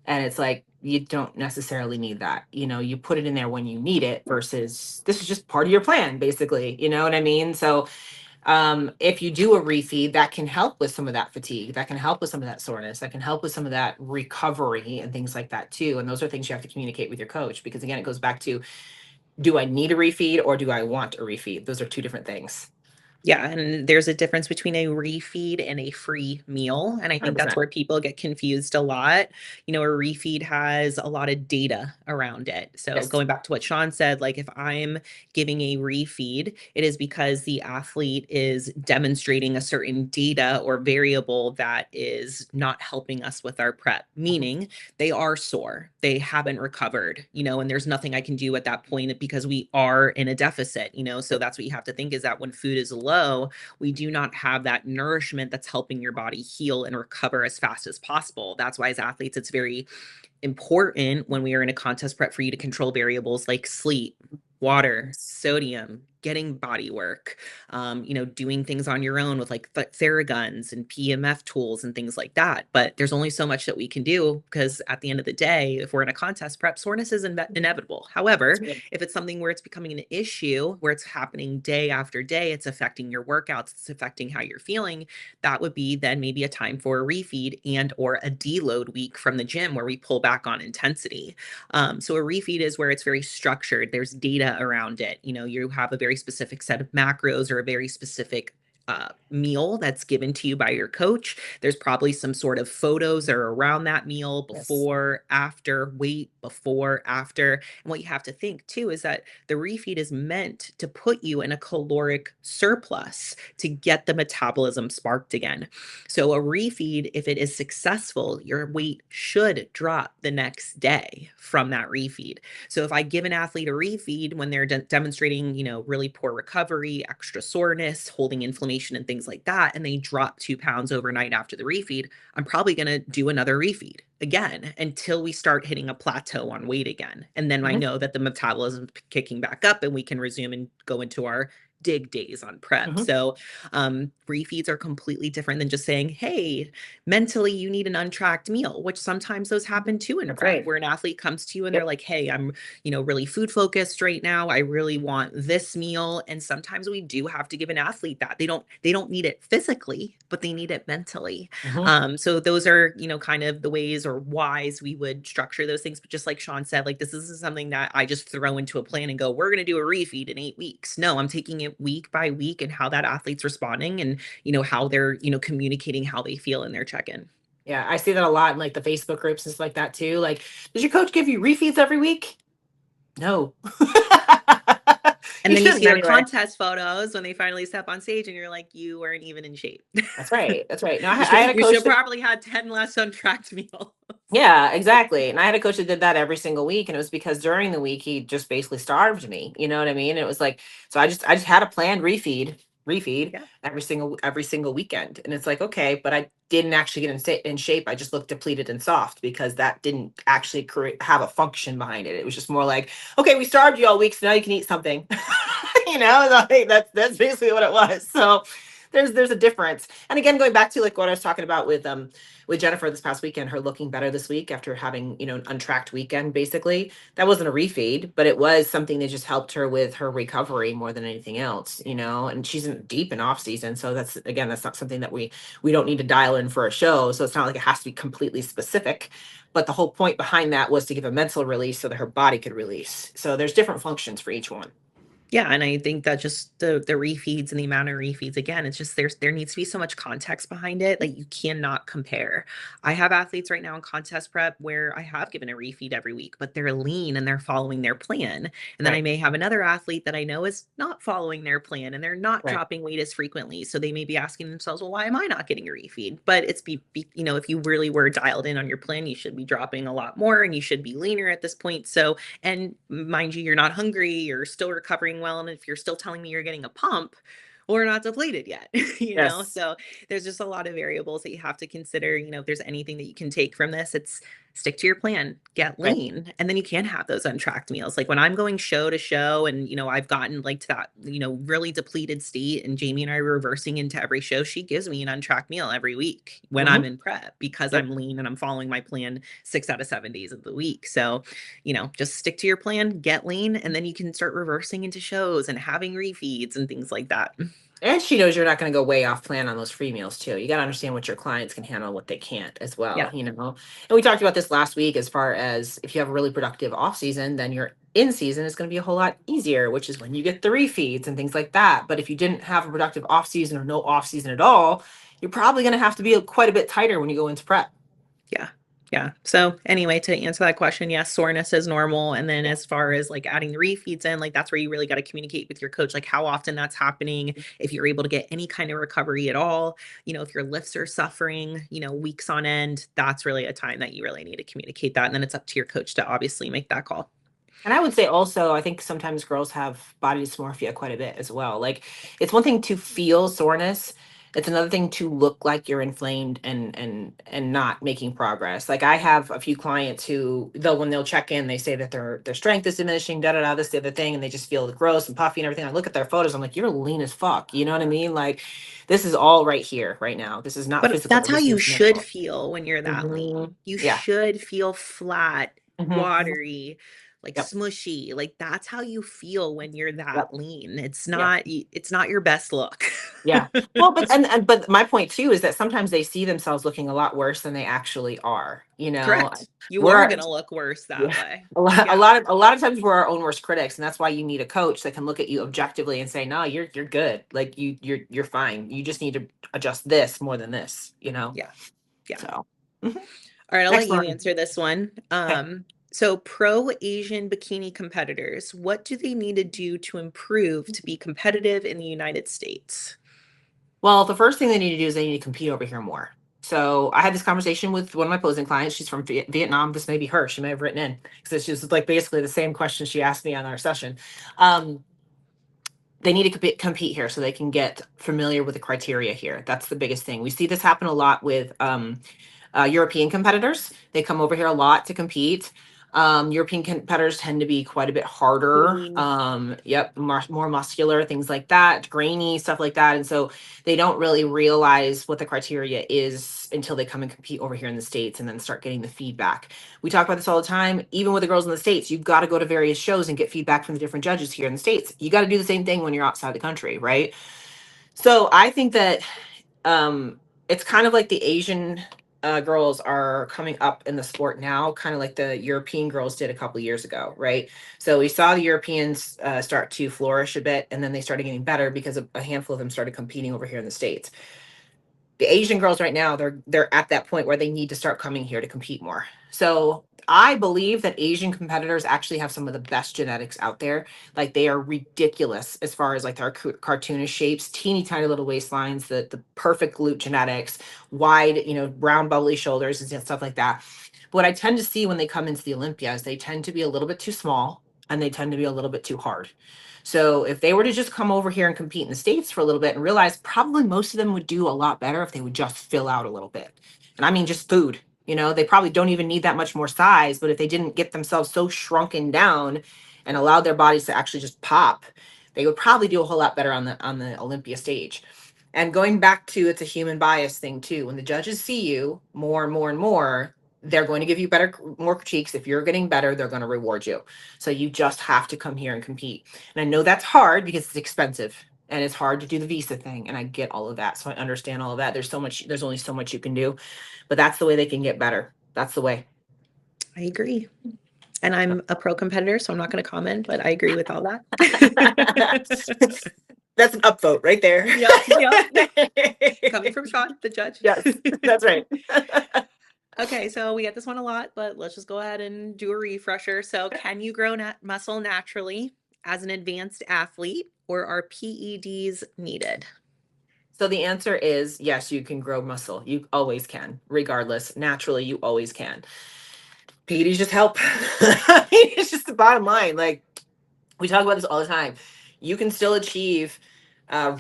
And it's like, you don't necessarily need that. You put it in there when you need it versus this is just part of your plan, basically. You know what I mean? So if you do a refeed, that can help with some of that fatigue, that can help with some of that soreness, that can help with some of that recovery and things like that too. And those are things you have to communicate with your coach, because again, it goes back to, do I need a refeed or do I want a refeed? Those are two different things. Yeah, and there's a difference between a refeed and a free meal. And I think that's 100%. where people get confused a lot. A refeed has a lot of data around it. So Yes. going back to what Sean said, like if I'm giving a refeed, it is because the athlete is demonstrating a certain data or variable that is not helping us with our prep, meaning they are sore, they haven't recovered, and there's nothing I can do at that point because we are in a deficit, so that's what you have to think, is that when food is low, we do not have that nourishment that's helping your body heal and recover as fast as possible. That's why as athletes, it's very important when we are in a contest prep for you to control variables like sleep, water, sodium, getting body work, doing things on your own with like Theraguns and PMF tools and things like that. But there's only so much that we can do, because at the end of the day, if we're in a contest prep, soreness is inevitable. However, if it's something where it's becoming an issue, where it's happening day after day, it's affecting your workouts, it's affecting how you're feeling, that would be then maybe a time for a refeed and or a deload week from the gym where we pull back on intensity. So a refeed is where it's very structured. There's data around it. You have a very very specific set of macros or a very specific meal that's given to you by your coach. There's probably some sort of photos that are around that meal, Yes. before, after, weight, before, after. And what you have to think too is that the refeed is meant to put you in a caloric surplus to get the metabolism sparked again. So a refeed, if it is successful, your weight should drop the next day from that refeed. So if I give an athlete a refeed when they're demonstrating, really poor recovery, extra soreness, holding inflammation and things like that, and they drop 2 pounds overnight after the refeed, I'm probably going to do another refeed again until we start hitting a plateau on weight again. And then I know that the metabolism is kicking back up and we can resume and go into our dig days on prep. So refeeds are completely different than just saying, hey, mentally you need an untracked meal, which sometimes those happen too in prep, where an athlete comes to you and they're like, hey, I'm really food focused right now, I really want this meal. And sometimes we do have to give an athlete that they don't need it physically, but they need it mentally. So those are kind of the ways or whys we would structure those things. But just like Sean said, like, this isn't something that I just throw into a plan and go, we're going to do a refeed in 8 weeks. No, I'm taking it week by week and how that athlete's responding and how they're communicating how they feel in their check-in. Yeah, I see that a lot in like the Facebook groups and stuff like that too. Like, does your coach give you refeeds every week? No. And then you see their contest photos when they finally step on stage and you're like, you weren't even in shape. That's right. That's right. No, I had a coach. You should probably had 10 less untracked meals. Yeah, exactly. And I had a coach that did that every single week. And it was because during the week, he just basically starved me. You know what I mean? It was like, so I just had a planned refeed every single weekend. And it's like, okay, but I didn't actually get in shape. I just looked depleted and soft because that didn't actually have a function behind it. It was just more like, okay, we starved you all week, so now you can eat something. I think that's basically what it was. So there's a difference. And again, going back to like what I was talking about with Jennifer this past weekend, her looking better this week after having, an untracked weekend, basically, that wasn't a refeed, but it was something that just helped her with her recovery more than anything else, and she's deep in off season. So that's not something that we don't need to dial in for a show. So it's not like it has to be completely specific, but the whole point behind that was to give a mental release so that her body could release. So there's different functions for each one. Yeah, and I think that just the refeeds and the amount of refeeds, again, it's just there needs to be so much context behind it. Like, you cannot compare. I have athletes right now in contest prep where I have given a refeed every week, but they're lean and they're following their plan. And then I may have another athlete that I know is not following their plan and they're not dropping weight as frequently. So they may be asking themselves, well, why am I not getting a refeed? But it's if you really were dialed in on your plan, you should be dropping a lot more and you should be leaner at this point. So, and mind you, you're not hungry, you're still recovering well. And if you're still telling me you're getting a pump, we're not depleted yet, So there's just a lot of variables that you have to consider. If there's anything that you can take from this, it's stick to your plan, get lean, and then you can have those untracked meals. Like when I'm going show to show and, I've gotten like to that, really depleted state, and Jamie and I are reversing into every show, she gives me an untracked meal every week when I'm in prep because I'm lean and I'm following my plan 6 out of 7 days of the week. So, just stick to your plan, get lean, and then you can start reversing into shows and having refeeds and things like that. And she knows you're not going to go way off plan on those free meals too. You got to understand what your clients can handle, what they can't as well, And we talked about this last week as far as if you have a really productive off season, then your in season is going to be a whole lot easier, which is when you get the refeeds and things like that. But if you didn't have a productive off season or no off season at all, you're probably going to have to be quite a bit tighter when you go into prep. Yeah. So anyway, to answer that question, yes, soreness is normal. And then as far as like adding the refeeds in, like that's where you really got to communicate with your coach, like how often that's happening, if you're able to get any kind of recovery at all, if your lifts are suffering, weeks on end, that's really a time that you really need to communicate that. And then it's up to your coach to obviously make that call. And I would say also, I think sometimes girls have body dysmorphia quite a bit as well. Like, it's one thing to feel soreness. It's another thing to look like you're inflamed and not making progress. Like, I have a few clients who, when they'll check in, they say that their strength is diminishing, this, the other thing, and they just feel gross and puffy and everything. I look at their photos, I'm like, you're lean as fuck. You know what I mean? Like, this is all right here, right now. This is not physical. That's how you should feel when you're that lean. You should feel flat, watery, like Yep. smushy. Like that's how you feel when you're that Yep. lean. It's Yep. not it's not your best look. Yeah. Well, but but my point too is that sometimes they see themselves looking a lot worse than they actually are. Correct. You are We're gonna look worse that yeah. way. A lot, a Yeah. lot of a lot of times we're our own worst critics, and that's why you need a coach that can look at you objectively and say, "No, you're good. Like you're fine. You just need to adjust this more than this." Yeah. Yeah. So, mhm. All right, I'll let Next you one. answer this one. Okay. So pro Asian bikini competitors, what do they need to do to improve to be competitive in the United States? Well, the first thing they need to do is they need to compete over here more. So I had this conversation with one of my posing clients. She's from Vietnam. This may be her. She may have written in because she was like basically the same question she asked me on our session. Um, they need to compete here so they can get familiar with the criteria here. That's the biggest thing. We see this happen a lot with European competitors. They come over here a lot to compete. European competitors tend to be quite a bit harder. Lean. Yep, more muscular, things like that, grainy, stuff like that. And so they don't really realize what the criteria is until they come and compete over here in the States and then start getting the feedback. We talk about this all the time. Even with the girls in the States, you've got to go to various shows and get feedback from the different judges here in the States. You got to do the same thing when you're outside the country, right? So I think that it's kind of like the Asian girls are coming up in the sport now, kind of like the European girls did a couple of years ago, right? So we saw the Europeans start to flourish a bit, and then they started getting better because a handful of them started competing over here in the States. The Asian girls right now, they're at that point where they need to start coming here to compete more. So I believe that Asian competitors actually have some of the best genetics out there. Like they are ridiculous as far as like their cartoonish shapes, teeny tiny little waistlines, the perfect glute genetics, wide, round bubbly shoulders and stuff like that. But what I tend to see when they come into the Olympias, they tend to be a little bit too small and they tend to be a little bit too hard. So if they were to just come over here and compete in the States for a little bit and realize probably most of them would do a lot better if they would just fill out a little bit. And I mean just food. They probably don't even need that much more size, but if they didn't get themselves so shrunken down and allowed their bodies to actually just pop, they would probably do a whole lot better on the Olympia stage. And going back to it's a human bias thing too. When the judges see you more and more and more, they're going to give you more critiques. If you're getting better, they're going to reward you. So you just have to come here and compete. And I know that's hard because it's expensive and it's hard to do the visa thing. And I get all of that. So I understand all of that. There's only so much you can do, but that's the way they can get better. That's the way. I agree. And I'm a pro competitor, so I'm not going to comment, but I agree with all that. That's an upvote right there. Yep, yep. Coming from Sean, the judge. Yes, that's right. Okay, so we get this one a lot, but let's just go ahead and do a refresher. So, can you grow muscle naturally as an advanced athlete, or are PEDs needed? So the answer is yes, you can grow muscle. You always can, regardless. Naturally, you always can. PEDs just help. I mean, it's just the bottom line. Like we talk about this all the time. You can still achieve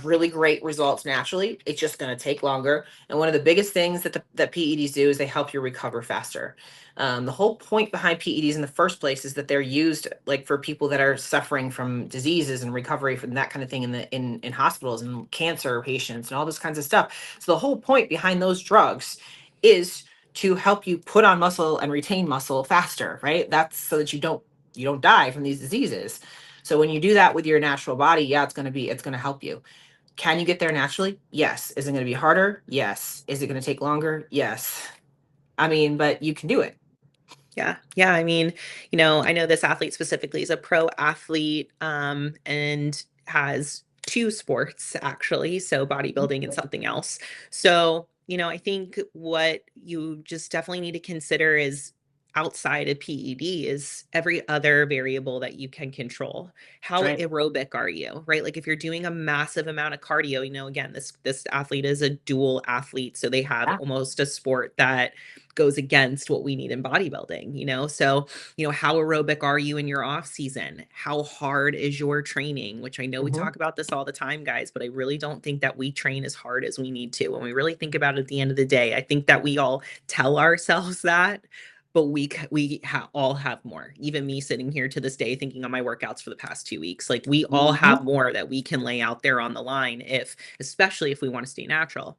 really great results naturally. It's just going to take longer. And one of the biggest things that PEDs do is they help you recover faster. The whole point behind PEDs in the first place is that they're used like for people that are suffering from diseases and recovery from that kind of thing in hospitals and cancer patients and all this kinds of stuff. So the whole point behind those drugs is to help you put on muscle and retain muscle faster, right? That's so that you don't die from these diseases. So when you do that with your natural body, yeah, it's going to help you. Can you get there naturally? Yes. Is it going to be harder? Yes. Is it going to take longer? Yes. I mean, but you can do it. Yeah. Yeah. I mean, I know this athlete specifically is a pro athlete and has two sports actually. So bodybuilding and something else. So, I think what you just definitely need to consider is outside of PED is every other variable that you can control. That's How right. aerobic are you, right? Like if you're doing a massive amount of cardio, again, this athlete is a dual athlete. So they have Yeah. almost a sport that goes against what we need in bodybuilding, so how aerobic are you in your off season? How hard is your training? Which I know we Mhm. talk about this all the time, guys, but I really don't think that we train as hard as we need to. When we really think about it at the end of the day, I think that we all tell ourselves that, but all have more. Even me sitting here to this day thinking on my workouts for the past 2 weeks, like we all have Mhm. more that we can lay out there on the line, especially if we want to stay natural.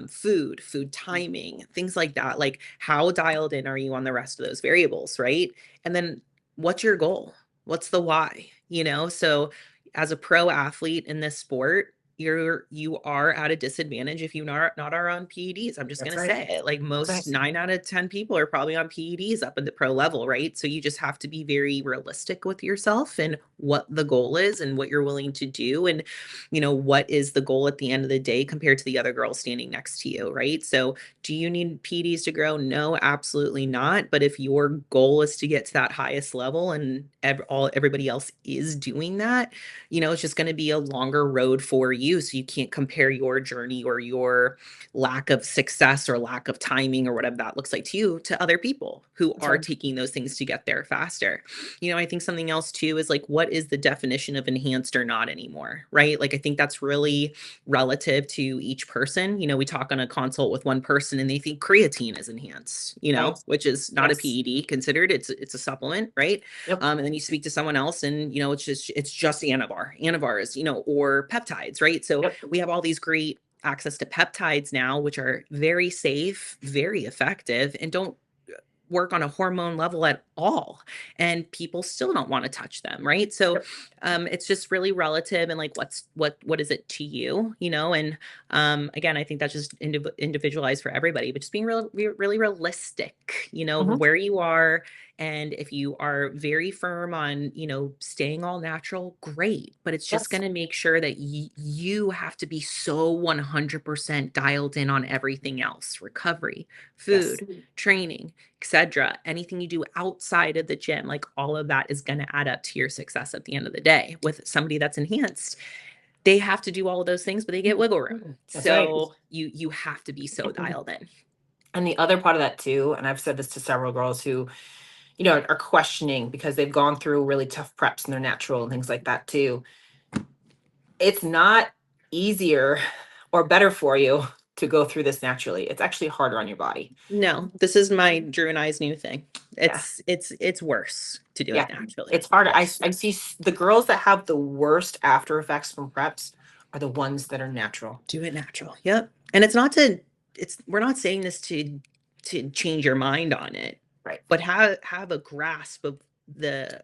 Food timing, things like that. Like how dialed in are you on the rest of those variables, right? And then what's your goal? What's the why? You know, so as a pro athlete in this sport, you are at a disadvantage if you not are on PEDs. I'm just That's gonna right. say it. Like That's most right. 9 out of 10 people are probably on PEDs up at the pro level, right? So you just have to be very realistic with yourself and what the goal is and what you're willing to do. And what is the goal at the end of the day compared to the other girl standing next to you, right? So do you need PDs to grow? No, absolutely not. But if your goal is to get to that highest level and everybody else is doing that, it's just going to be a longer road for you. So you can't compare your journey or your lack of success or lack of timing or whatever that looks like to you to other people who That's are right. taking those things to get there faster. I think something else too is like, what is the definition of enhanced or not anymore, right? Like, I think that's really relative to each person. We talk on a consult with one person and they think creatine is enhanced, Right. which is not a Yes. PED considered. It's a supplement, right? Yep. And then you speak to someone else and it's just Anavar is, or peptides, right? So Yep. we have all these great access to peptides now, which are very safe, very effective, and don't work on a hormone level at all, and people still don't want to touch them, right? So Yep. it's just really relative and like what is it to you, and again, I think that's just individualized for everybody, but just being really realistic, Mhm. where you are. And if you are very firm on staying all natural, great, but it's just Yes. going to make sure that you have to be so 100% dialed in on everything else: recovery, Yes. food, training, etc. Anything you do outside of the gym, like all of that is going to add up to your success at the end of the day. With somebody that's enhanced, they have to do all of those things, but they get wiggle room. That's right. So you have to be so dialed in. And the other part of that too, and I've said this to several girls who, are questioning because they've gone through really tough preps and they're natural and things like that too. It's not easier or better for you to go through this naturally. It's actually harder on your body. No, this is my Drew and I's new thing. Yeah. It's worse to do Yeah. it naturally. It's harder. I Worse. I see the girls that have the worst after effects from preps are the ones that are natural. Do it natural. Yep. And we're not saying this to change your mind on it, Right. but have a grasp of the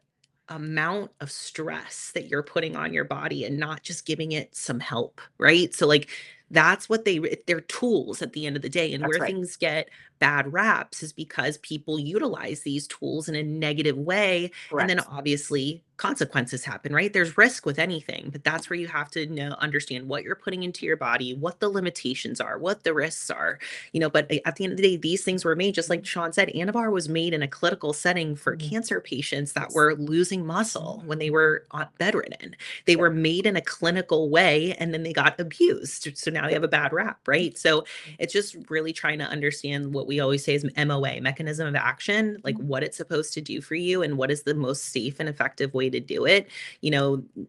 amount of stress that you're putting on your body and not just giving it some help, right? So like that's what they're tools at the end of the day. And That's where right. things get bad raps is because people utilize these tools in a negative way, and then Correct. obviously consequences happen, right? There's risk with anything, but that's where you have to understand what you're putting into your body, what the limitations are, what the risks are, but at the end of the day, these things were made, just like Sean said, Anavar was made in a clinical setting for Mhm. cancer patients that Yes. were losing muscle when they were bedridden. They Yep. were made in a clinical way and then they got abused. So now they Yep. have a bad rap, right? So it's just really trying to understand what we always say is MOA, mechanism of action, like what it's supposed to do for you and what is the most safe and effective way to do it.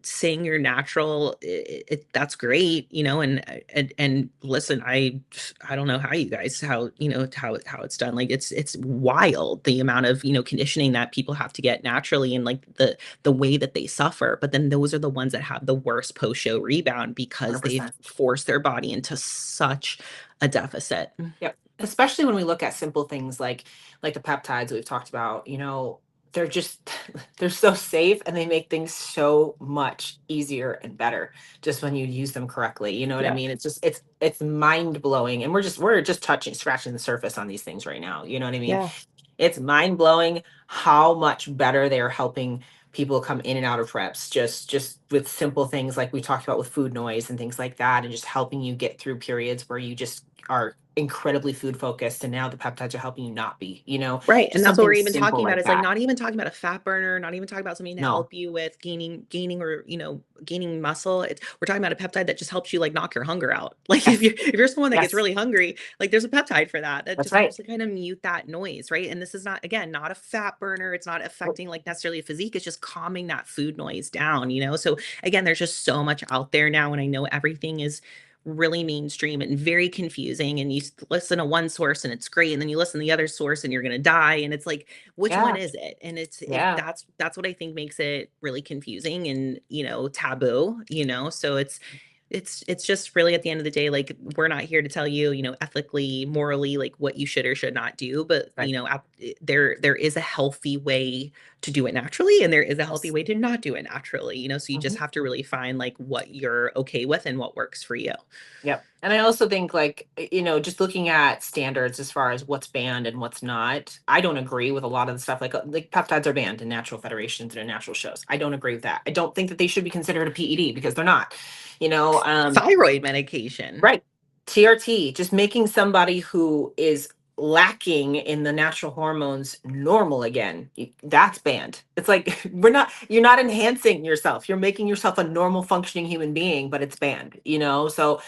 Saying you're natural, that's great, and listen, I don't know how you guys how it's done. Like it's wild the amount of conditioning that people have to get naturally and like the way that they suffer. But then those are the ones that have the worst post-show rebound because they've 100%. forced their body into such a deficit. Yep. Especially when we look at simple things like the peptides we've talked about, they're just they're so safe and they make things so much easier and better just when you use them correctly. You know what I Yeah. mean? It's mind blowing, and we're just touching scratching the surface on these things right now. You know what I mean? Yeah. It's mind blowing how much better they are helping people come in and out of preps just with simple things like we talked about with food noise and things like that, and just helping you get through periods where you just are incredibly food focused, and now the peptides are helping you not be, Right, and just that's what we're something even simple talking about. like It's like that. not even talking about a fat burner, not even talking about something to No. help you with gaining or gaining muscle. We're talking about a peptide that just helps you like knock your hunger out. Like if Yes. you're someone that gets Yes. really hungry, like there's a peptide for that that That's just right. helps to kind of mute that noise, right? And this is not, again, not a fat burner. It's not Nope. affecting like necessarily a physique. It's just calming that food noise down. So again, there's just so much out there now, and I know everything is really mainstream and very confusing, and you listen to one source and it's great, and then you listen to the other source and you're going to die, and it's like, which one Yeah. is it? And Yeah. that's what I think makes it really confusing and taboo. So It's just really at the end of the day, like, we're not here to tell you, ethically, morally, like what you should or should not do, but Right. there is a healthy way to do it naturally, and there is a healthy Yes. way to not do it naturally, so you just Mhm. have to really find like what you're okay with and what works for you. Yep. And I also think like, just looking at standards as far as what's banned and what's not, I don't agree with a lot of the stuff like peptides are banned in natural federations and in natural shows. I don't agree with that. I don't think that they should be considered a PED because they're not. You know, Thyroid medication. Right. TRT, just making somebody who is lacking in the natural hormones normal again. That's banned. It's like you're not enhancing yourself. You're making yourself a normal functioning human being, but it's banned, So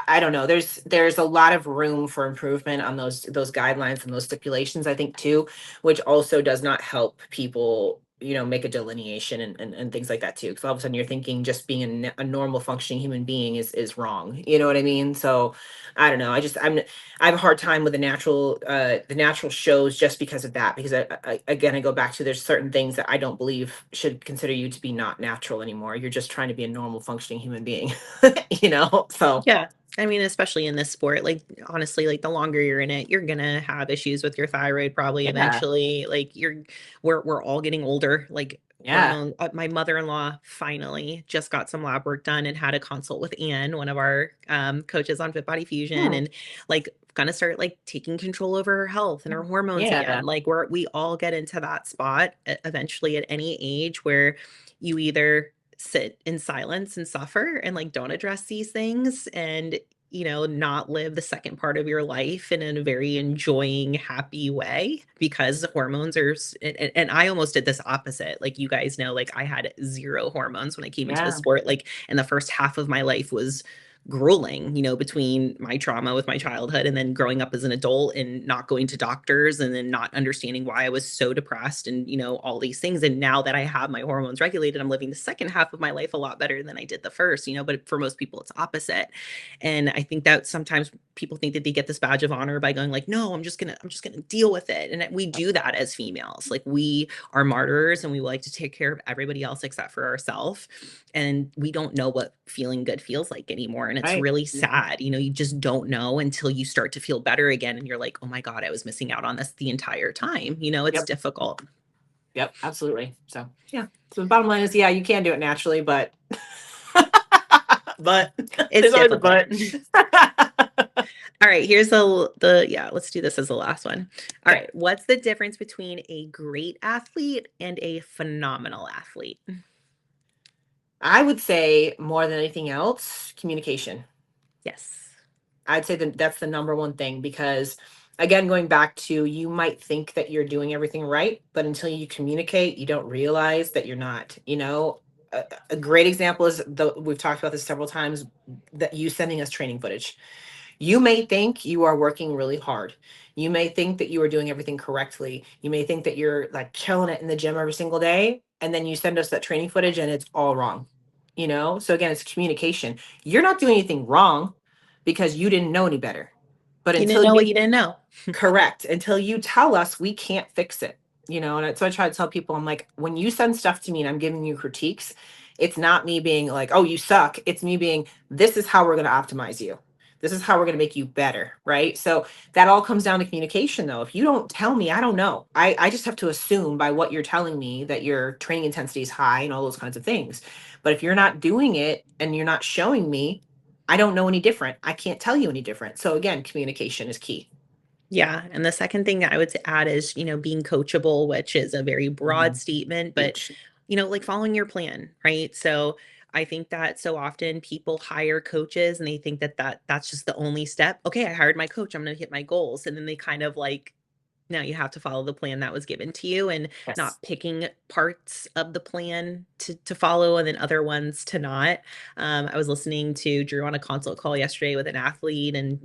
I don't know. There's a lot of room for improvement on those guidelines and those stipulations, I think too, which also does not help people make a delineation and things like that too, because all of a sudden you're thinking just being a normal functioning human being is wrong, you know what I mean? So I don't know, I have a hard time with the natural shows just because of that, because again, I go back to there's certain things that I don't believe should consider you to be not natural anymore. You're just trying to be a normal functioning human being. So Yeah. I mean, especially in this sport, like honestly, like the longer you're in it, you're gonna have issues with your thyroid probably yeah. eventually. Like we're all getting older. Like Yeah. hormone. My mother-in-law finally just got some lab work done and had a consult with Anne, one of our coaches on Fit Body Fusion, Hmm. and like gonna start like taking control over her health and her hormones Yeah. again. Like we all get into that spot eventually at any age where you either sit in silence and suffer and like don't address these things and not live the second part of your life in a very enjoying happy way because the hormones are and I almost did this opposite, like you guys know, like I had zero hormones when I came into the Yeah. sport, like, and the first half of my life was grueling, between my trauma with my childhood and then growing up as an adult and not going to doctors and then not understanding why I was so depressed and, all these things. And now that I have my hormones regulated, I'm living the second half of my life a lot better than I did the first, but for most people it's opposite. And I think that sometimes people think that they get this badge of honor by going like, no, I'm just gonna deal with it. And we do that as females. Like we are martyrs and we like to take care of everybody else except for ourselves. And we don't know what feeling good feels like anymore. And it's Right. really sad. You just don't know until you start to feel better again. And you're like, oh my God, I was missing out on this the entire time. It's Yep. difficult. Yep, absolutely. So yeah. So the bottom line is, yeah, you can do it naturally, but but It's there's always a difficult. but. All right, here's yeah, let's do this as the last one. All Okay. right, what's the difference between a great athlete and a phenomenal athlete? I would say more than anything else, communication. Yes. I'd say that that's the number one thing, because again, going back to, you might think that you're doing everything right, but until you communicate, you don't realize that you're not, a great example is we've talked about this several times, that you sending us training footage. You may think you are working really hard. You may think that you are doing everything correctly. You may think that you're like killing it in the gym every single day. And then you send us that training footage and it's all wrong. So again, it's communication. You're not doing anything wrong because you didn't know any better. But You didn't until know you what you didn't know. correct, until you tell us, we can't fix it. So I try to tell people, I'm like, when you send stuff to me and I'm giving you critiques, it's not me being like, oh, you suck. It's me being, this is how we're going to optimize you. This is how we're going to make you better. Right. So that all comes down to communication, though. If you don't tell me, I don't know. I just have to assume by what you're telling me that your training intensity is high and all those kinds of things. But if you're not doing it and you're not showing me, I don't know any different. I can't tell you any different. So again, communication is key. Yeah, and the second thing I would add is, being coachable, which is a very broad Mhm. statement, but Huge. like following your plan, right? So I think that so often people hire coaches and they think that that's just the only step. Okay, I hired my coach, I'm going to hit my goals, and then they kind of like now you have to follow the plan that was given to you and Yes. not picking parts of the plan to follow and then other ones to not. I was listening to Drew on a consult call yesterday with an athlete and,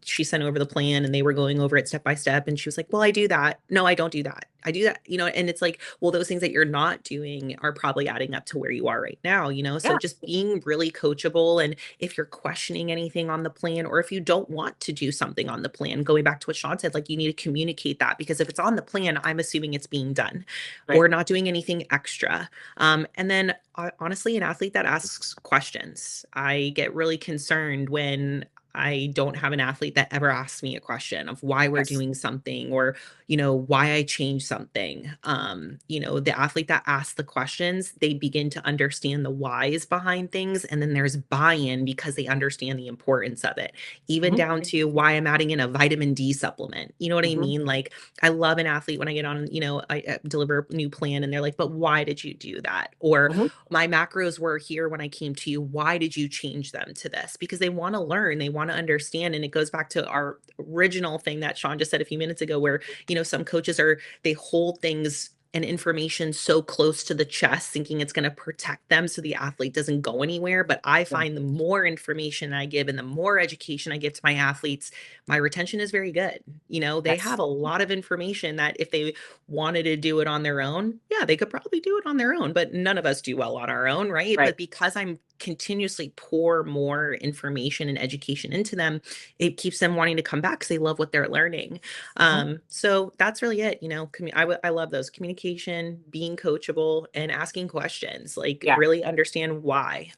she sent over the plan and they were going over it step by step. And she was like, well, I do that. No, I don't do that. I do that, and it's like, well, those things that you're not doing are probably adding up to where you are right now, so Yeah. just being really coachable. And if you're questioning anything on the plan, or if you don't want to do something on the plan, going back to what Sean said, like you need to communicate that, because if it's on the plan, I'm assuming it's being done. Right. We're not doing anything extra. And then honestly, an athlete that asks questions. I get really concerned when I don't have an athlete that ever asks me a question of why we're Yes. doing something or, why I changed something. The athlete that asks the questions, they begin to understand the whys behind things. And then there's buy-in because they understand the importance of it, even Mhm. down to why I'm adding in a vitamin D supplement. You know what I Mhm. mean? Like, I love an athlete when I get on, I deliver a new plan and they're like, but why did you do that? Or Mhm. my macros were here when I came to you. Why did you change them to this? Because they want to learn, they want to understand. And it goes back to our original thing that Sean just said a few minutes ago, where, some coaches they hold things and information so close to the chest, thinking it's going to protect them so the athlete doesn't go anywhere. But I Yeah. find the more information I give and the more education I give to my athletes, my retention is very good. They Yes. have a lot of information that if they wanted to do it on their own, yeah, they could probably do it on their own, but none of us do well on our own, right? Right. But because I'm continuously pour more information and education into them, it keeps them wanting to come back because they love what they're learning. Mhm. So that's really it. I love those: communication, being coachable, and asking questions. Like, Yeah. really understand why.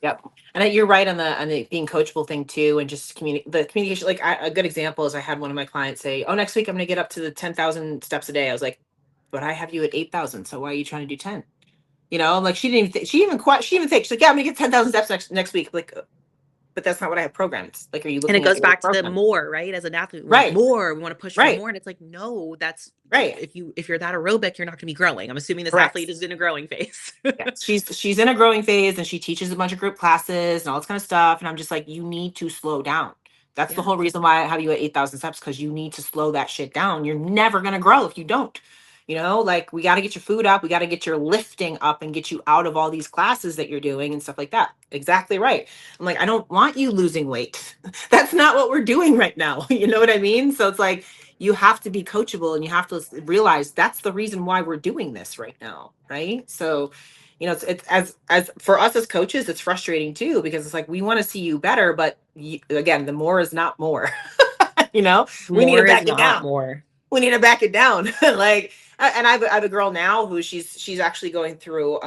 Yep. And you're right on the being coachable thing too, and just the communication. Like a good example is I had one of my clients say, "Oh, next week I'm going to get up to the 10,000 steps a day." I was like, "But I have you at 8,000, so why are you trying to do 10?" Like she didn't even she even think she's like, "Yeah, I'm going to get 10,000 steps next week." Like, but that's not what I have programmed. Like, are you And it looking at goes your back to the program? more, right? As an athlete, we want Right. more, we want to push for Right. more. And it's like, no, that's Right. if you're that aerobic, you're not gonna be growing. I'm assuming this Correct. athlete is in a growing phase. Yeah, she's in a growing phase and she teaches a bunch of group classes and all this kind of stuff. And I'm just like, you need to slow down. That's the Yeah. whole reason why I have you at 8,000 steps, because you need to slow that shit down. You're never gonna grow if you don't. Like, we got to get your food up, we got to get your lifting up and get you out of all these classes that you're doing and stuff like that. Exactly right. I'm like, I don't want you losing weight. That's not what we're doing right now. You know what I mean? So it's like, you have to be coachable and you have to realize that's the reason why we're doing this right now, right? So it's as for us as coaches, it's frustrating too, because it's like, we want to see you better, but again, the more is not more. you know we need to More is back it not down. more. We need to back it down. Like, and I have a girl now who she's actually going through,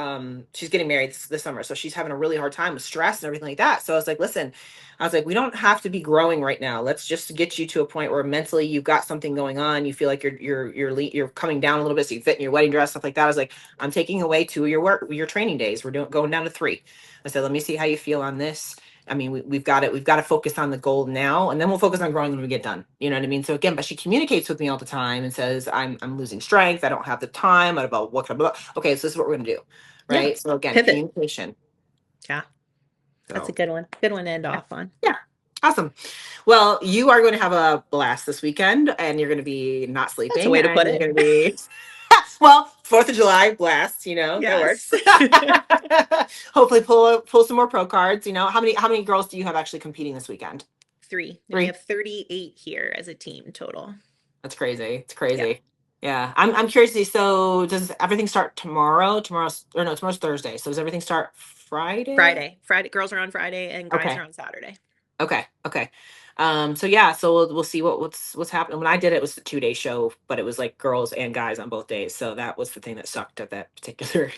she's getting married this summer, so she's having a really hard time with stress and everything like that. So I was like, listen, I was like, we don't have to be growing right now. Let's just get you to a point where mentally you've got something going on, you feel like you're coming down a little bit, so you fit in your wedding dress, stuff like that. I was like, I'm taking away 2 of your training days, we're going down to 3. I said, let me see how you feel on this. I mean, we've got it. We've got to focus on the goal now, and then we'll focus on growing when we get done. You know what I mean? So again, but she communicates with me all the time and says, I'm losing strength. I don't have the time. About what kind of, okay, so this is what we're gonna do, Yeah. right? So again, Pivot. communication. Yeah. That's a So good one. Good one to end yeah, off on. yeah, awesome. Well, you are going to have a blast this weekend, and you're going to be not That's a sleeping, way to and put you're it. going to be well, 4th of July blast. That Yes. works. Hopefully, pull some more pro cards. How many girls do you have actually competing this weekend? 3. And we 3. have 38 here as a team total. That's crazy. It's Yeah. crazy. Yeah. I'm curious to see, so does everything start tomorrow? Tomorrow's Thursday. So does everything start Friday? Friday. Girls are on Friday and guys Okay. are on Saturday. Okay. Okay. So yeah, so we'll see what's happening. When I did it, it was a 2-day show, but it was like girls and guys on both days. So that was the thing that sucked at that particular.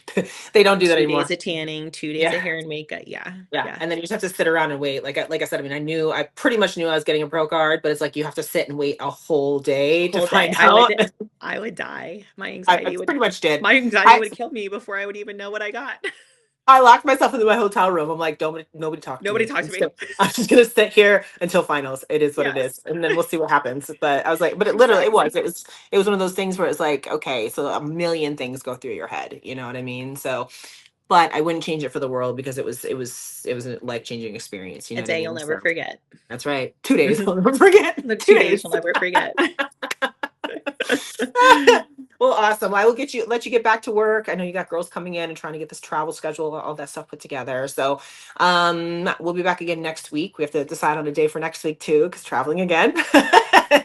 They don't do that 2 days anymore. of tanning, 2 days Yeah. of hair and makeup. Yeah. Yeah. Yeah. And then you just have to sit around and wait. Like I said, I mean, I pretty much knew I was getting a pro card, but it's like you have to sit and wait a whole day to Whole day. find out. I would die. I pretty much did. My anxiety I would kill me before I would even know what I got. I locked myself into my hotel room. I'm like, don't nobody talk to Nobody me. talked to me. I'm just gonna sit here until finals. It is what it Yes. is, and then we'll see what happens. But I was like, but it literally Exactly. it was one of those things where it's like, okay, so a million things go through your head. You know what I mean? So, but I wouldn't change it for the world, because it was a life-changing experience. You A know what I day you'll mean? never So forget. that's right. 2 days, I'll never forget. The 2 2 days days. you'll never forget. Well, awesome. I will let you get back to work. I know you got girls coming in and trying to get this travel schedule, all that stuff put together. So, we'll be back again next week. We have to decide on a day for next week too, because traveling again.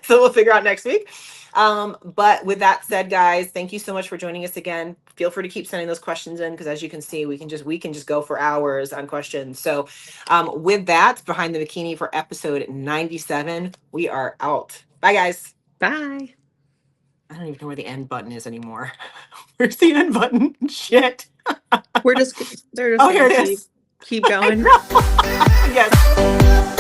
So we'll figure out next week. But with that said, guys, thank you so much for joining us again. Feel free to keep sending those questions in, because as you can see, we can just go for hours on questions. So, with that, behind the bikini for episode 97, we are out. Bye, guys. Bye. I don't even know where the end button is anymore. Where's the end button? Shit. they're just Oh, here gonna it is. keep going. Yes.